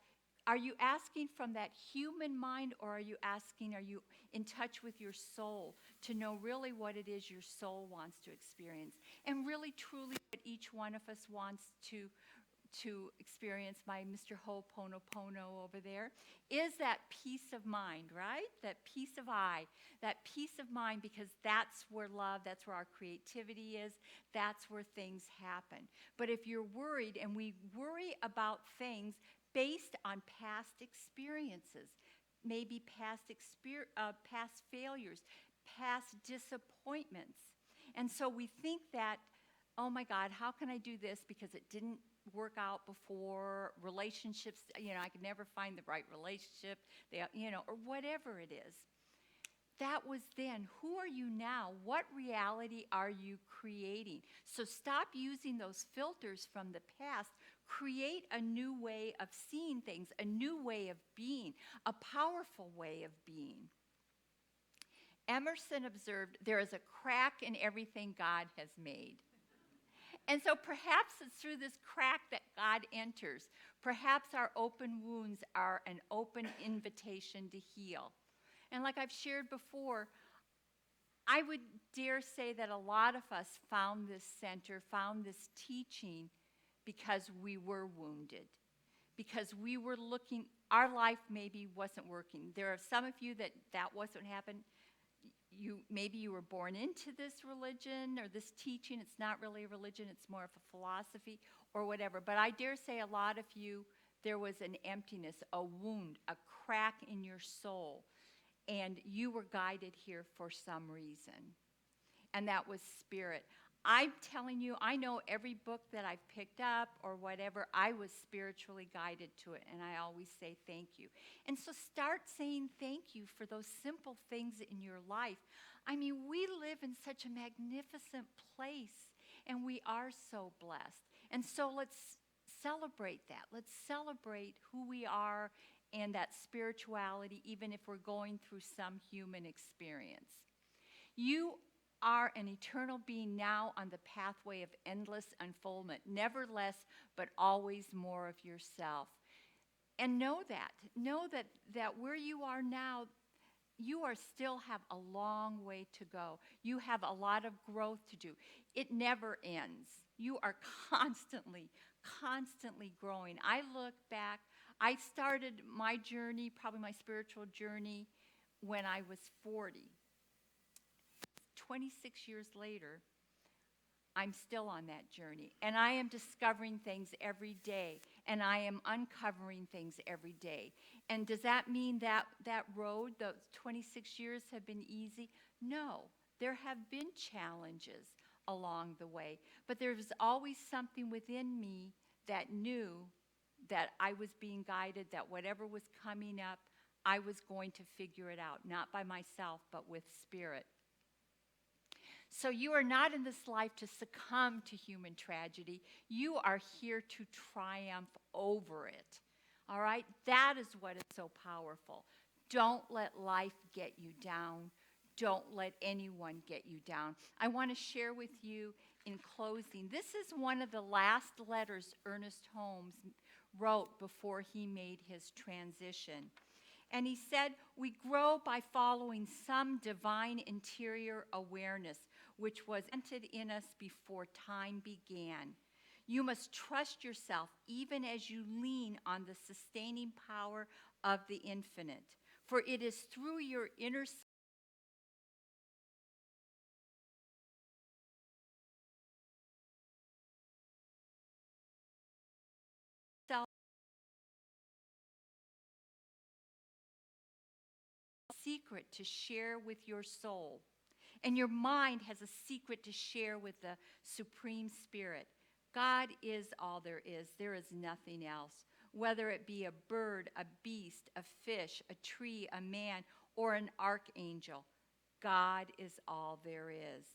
are you asking from that human mind, or are you in touch with your soul to know really what it is your soul wants to experience? And really, truly, what each one of us wants to experience, my Mr. Ho'oponopono over there, is that peace of mind, right? That peace of mind, because that's where love, that's where our creativity is, that's where things happen. But if you're worried, and we worry about things based on past experiences, maybe past failures, past disappointments. And so we think that, oh my God, how can I do this because it didn't work out before? Relationships, I could never find the right relationship, or whatever it is. That was then. Who are you now? What reality are you creating? So stop using those filters from the past. Create a new way of seeing things, a new way of being, a powerful way of being. Emerson observed, there is a crack in everything God has made. And so perhaps it's through this crack that God enters. Perhaps our open wounds are an open invitation to heal. And like I've shared before, I would dare say that a lot of us found this center, found this teaching because we were wounded, because we were looking, our life maybe wasn't working. There are some of you that wasn't happening. Maybe you were born into this religion or this teaching. It's not really a religion, it's more of a philosophy or whatever. But I dare say a lot of you, there was an emptiness, a wound, a crack in your soul. And you were guided here for some reason. And that was spirit. I'm telling you, I know every book that I've picked up or whatever, I was spiritually guided to it, and I always say thank you. And so start saying thank you for those simple things in your life. I mean, we live in such a magnificent place, and we are so blessed. And so let's celebrate that. Let's celebrate who we are and that spirituality, even if we're going through some human experience. You are an eternal being now on the pathway of endless unfoldment, never less, but always more of yourself. And know that where you are now, you are still have a long way to go. You have a lot of growth to do. It never ends. You are constantly growing. I look back, I started my journey, probably my spiritual journey, when I was 40. 26 years later, I'm still on that journey, and I am discovering things every day, and I am uncovering things every day. And does that mean that that road, those 26 years, have been easy? No, there have been challenges along the way, but there was always something within me that knew that I was being guided, that whatever was coming up, I was going to figure it out, not by myself, but with Spirit. So you are not in this life to succumb to human tragedy. You are here to triumph over it. All right? That is what is so powerful. Don't let life get you down. Don't let anyone get you down. I want to share with you in closing, this is one of the last letters Ernest Holmes wrote before he made his transition. And he said, we grow by following some divine interior awareness, which was entered in us before time began. You must trust yourself even as you lean on the sustaining power of the infinite. For it is through your inner self secret to share with your soul. And your mind has a secret to share with the Supreme Spirit. God is all there is. There is nothing else. Whether it be a bird, a beast, a fish, a tree, a man, or an archangel, God is all there is.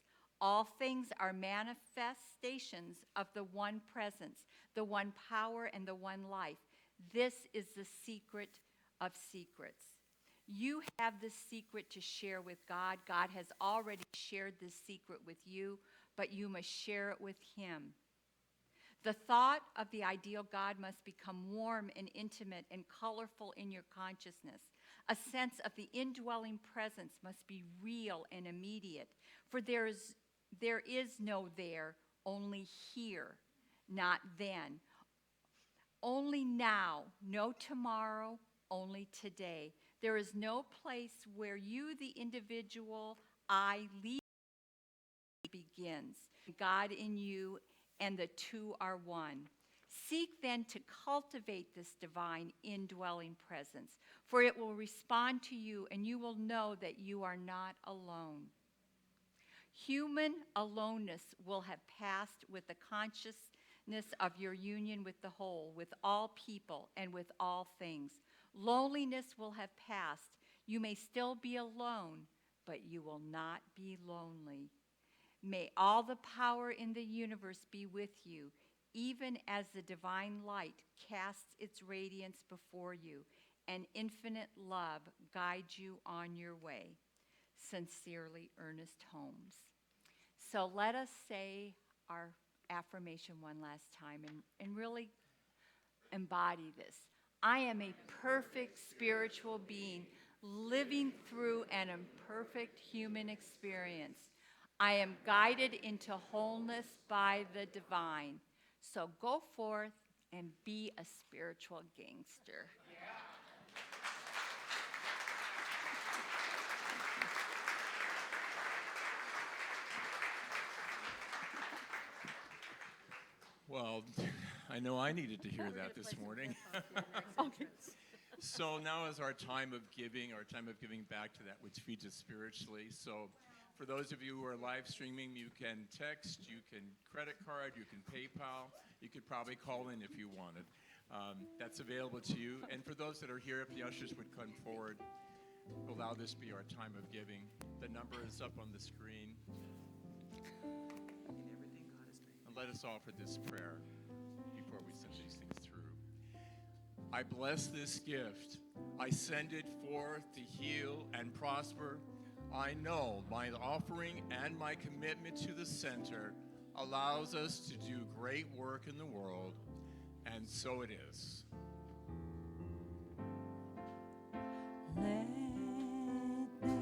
All things are manifestations of the one presence, the one power, and the one life. This is the secret of secrets. You have this secret to share with God. God has already shared this secret with you, but you must share it with Him. The thought of the ideal God must become warm and intimate and colorful in your consciousness. A sense of the indwelling presence must be real and immediate, for there is no there, only here, not then. Only now, no tomorrow, only today. There is no place where you, the individual, I, begins. God in you, and the two are one. Seek then to cultivate this divine indwelling presence, for it will respond to you, and you will know that you are not alone. Human aloneness will have passed with the consciousness of your union with the whole, with all people, and with all things. Loneliness will have passed. You may still be alone, but you will not be lonely. May all the power in the universe be with you, even as the divine light casts its radiance before you, and infinite love guides you on your way. Sincerely, Ernest Holmes. So let us say our affirmation one last time and really embody this. I am a perfect spiritual being living through an imperfect human experience. I am guided into wholeness by the divine. So go forth and be a spiritual gangster. Well, I know I needed to hear that this morning. So now is our time of giving back to that which feeds us spiritually. So For those of you who are live streaming, you can text, you can credit card, you can PayPal. You could probably call in if you wanted. That's available to you. And for those that are here, if the ushers would come forward, allow this be our time of giving. The number is up on the screen. And let us offer this prayer before we send these things through. I bless this gift. I send it forth to heal and prosper. I know my offering and my commitment to the center allows us to do great work in the world, and so it is. Let there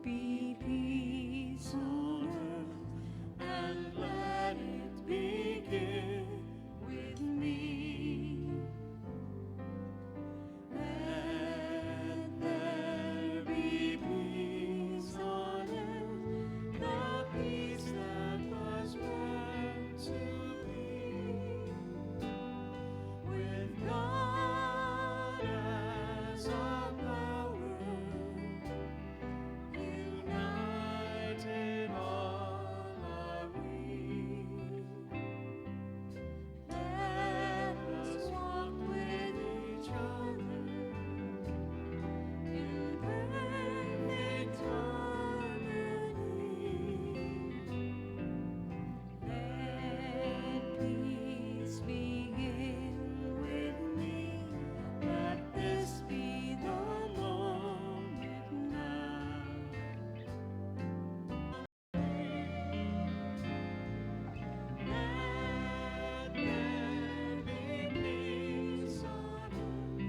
be peace on earth, and let it begin with me. Let there be peace on earth, the peace that was meant to be, with God as our power, united all are we. Let us walk with each other in perfect harmony. Let peace begin with me. Let this be the moment now. Let there be peace on earth,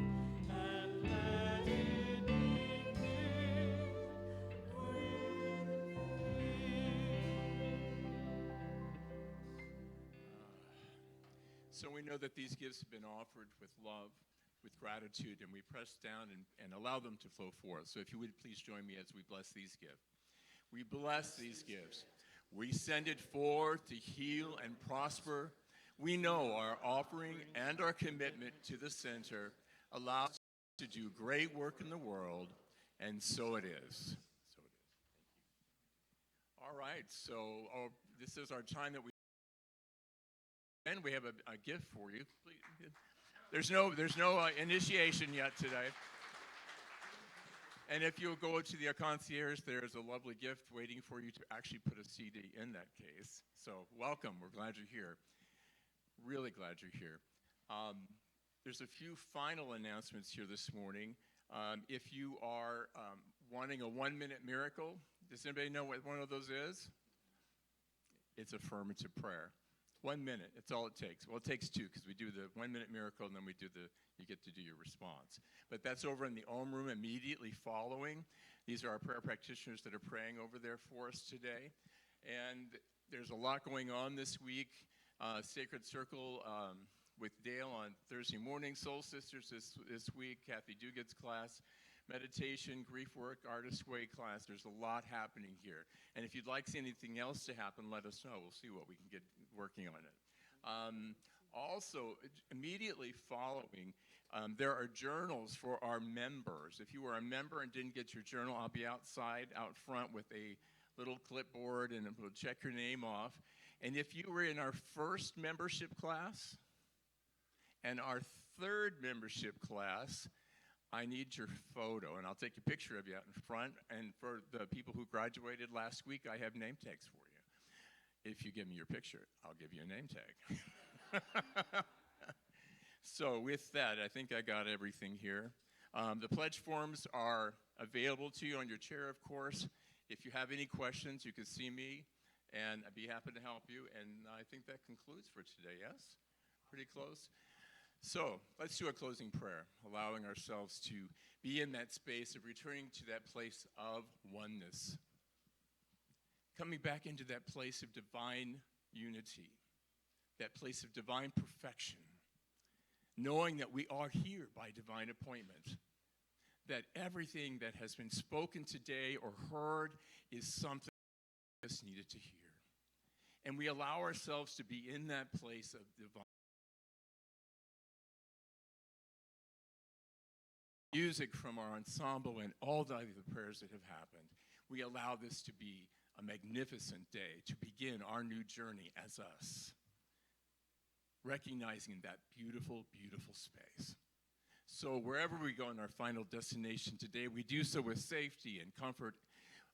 and let it begin with So we know that these gifts have been offered with love, with gratitude, and we press down and allow them to flow forth. So if you would please join me as we bless these gifts. We bless these gifts. We send it forth to heal and prosper. We know our offering and our commitment to the center allows us to do great work in the world, and so it is. So it is. Thank you. All right, so this is our time that and we have a gift for you. Please. There's no initiation yet today. And if you'll go to the concierge, there's a lovely gift waiting for you to actually put a CD in that case. So welcome. We're glad you're here. Really glad you're here. There's a few final announcements here this morning. If you are wanting a 1-minute miracle, does anybody know what one of those is? It's affirmative prayer. 1 minute, that's all it takes. Well, it takes 2 because we do the 1-minute miracle and then we do you get to do your response. But that's over in the Om room immediately following. These are our prayer practitioners that are praying over there for us today. And there's a lot going on this week. Sacred Circle with Dale on Thursday morning, Soul Sisters this week, Kathy Duguid's class, meditation, grief work, artist way class. There's a lot happening here. And if you'd like to see anything else to happen, let us know. We'll see what we can get working on it. Also, immediately following, there are journals for our members. If you were a member and didn't get your journal, I'll be outside, out front with a little clipboard, and we'll check your name off. And if you were in our first membership class and our third membership class, I need your photo, and I'll take a picture of you out in front. And for the people who graduated last week, I have name tags for you. If you give me your picture, I'll give you a name tag. So with that, I think I got everything here. The pledge forms are available to you on your chair, of course. If you have any questions, you can see me, and I'd be happy to help you. And I think that concludes for today, yes? Pretty close? So let's do a closing prayer, allowing ourselves to be in that space of returning to that place of oneness, coming back into that place of divine unity, that place of divine perfection, knowing that we are here by divine appointment, that everything that has been spoken today or heard is something we just needed to hear. And we allow ourselves to be in that place of divine music from our ensemble and all the other prayers that have happened. we allow this to be a magnificent day to begin our new journey as us, recognizing that beautiful, beautiful space. So wherever we go in our final destination today, we do so with safety and comfort.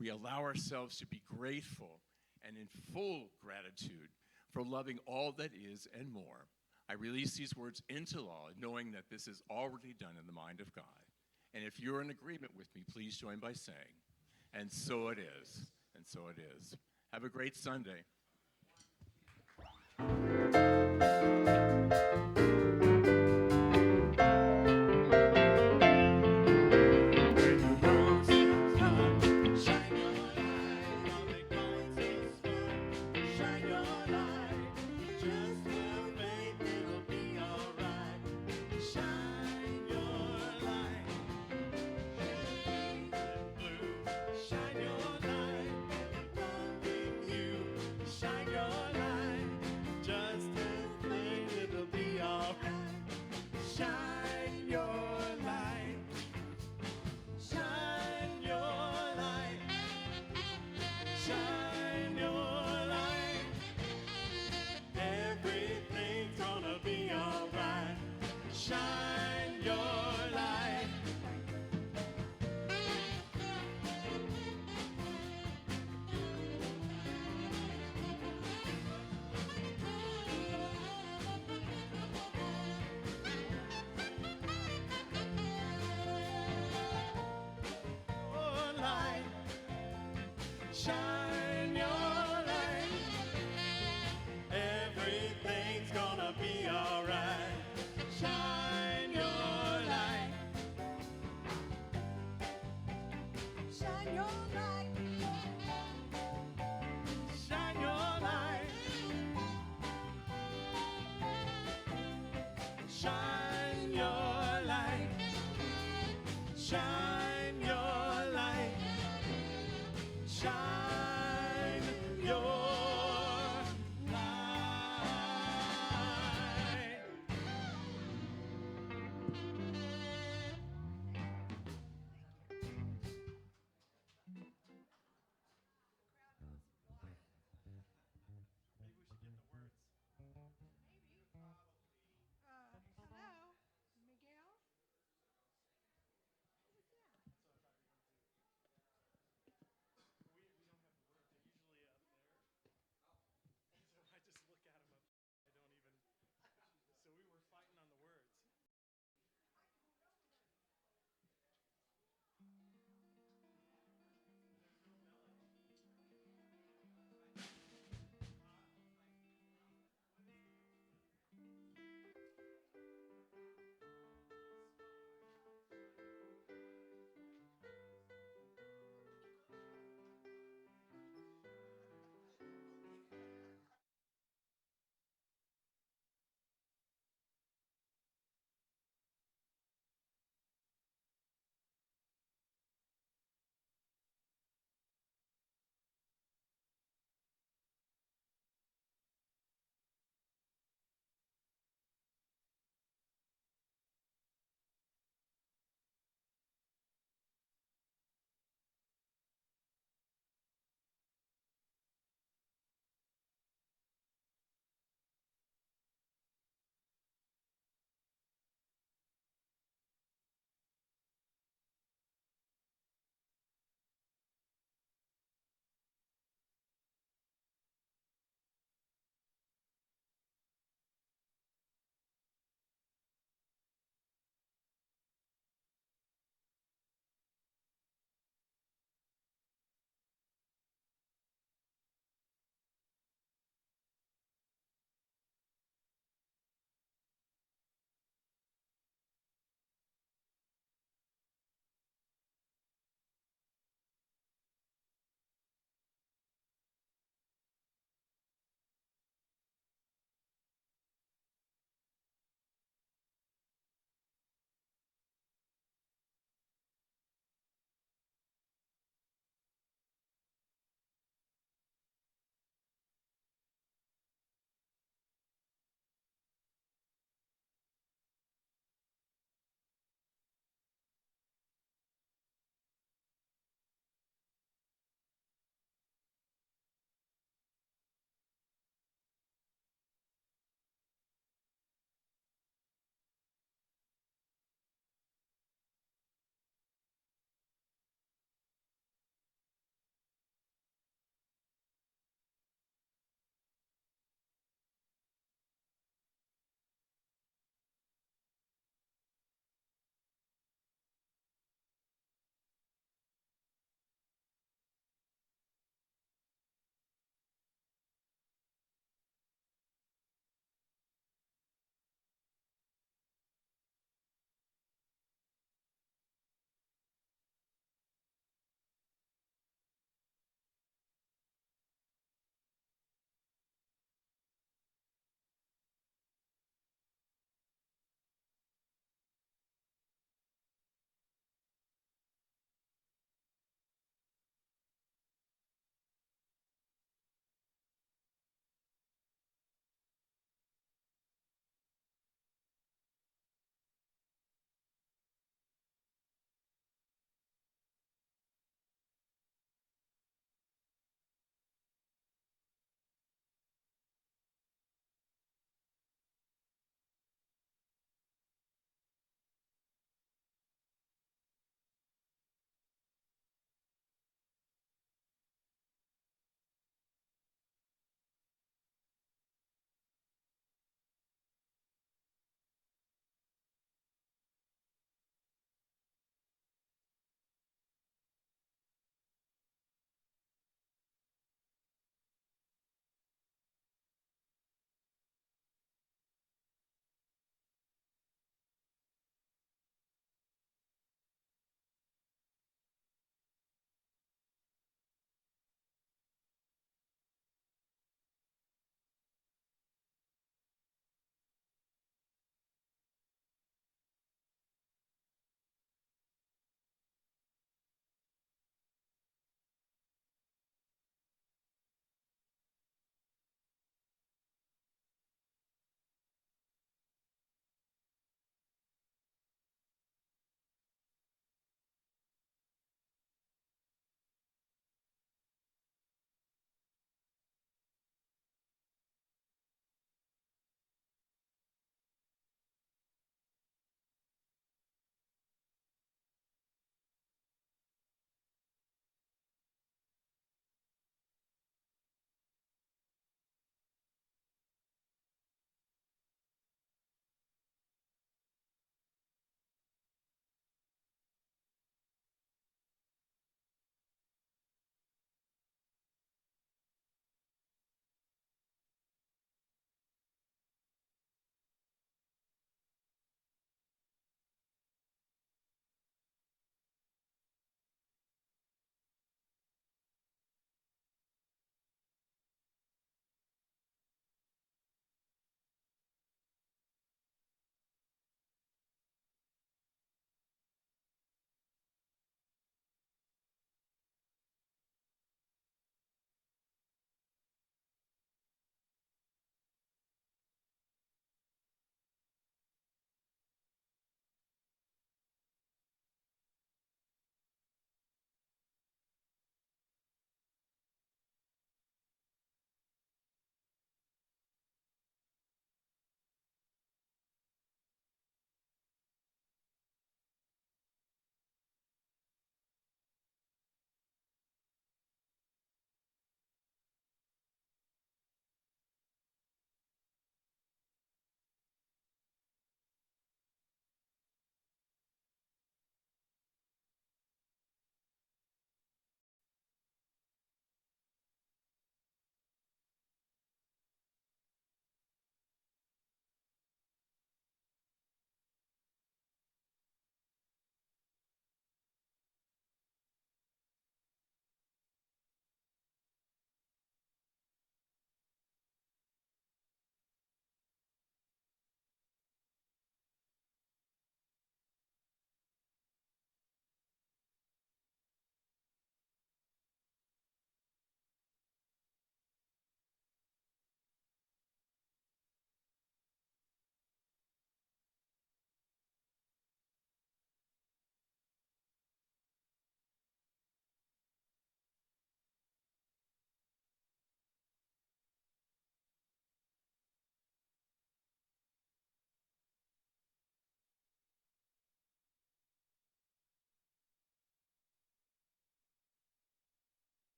We allow ourselves to be grateful and in full gratitude for loving all that is and more. I release these words into law, knowing that this is already done in the mind of God. And if you're in agreement with me, please join by saying, and so it is, and so it is. Have a great Sunday. Shine your light,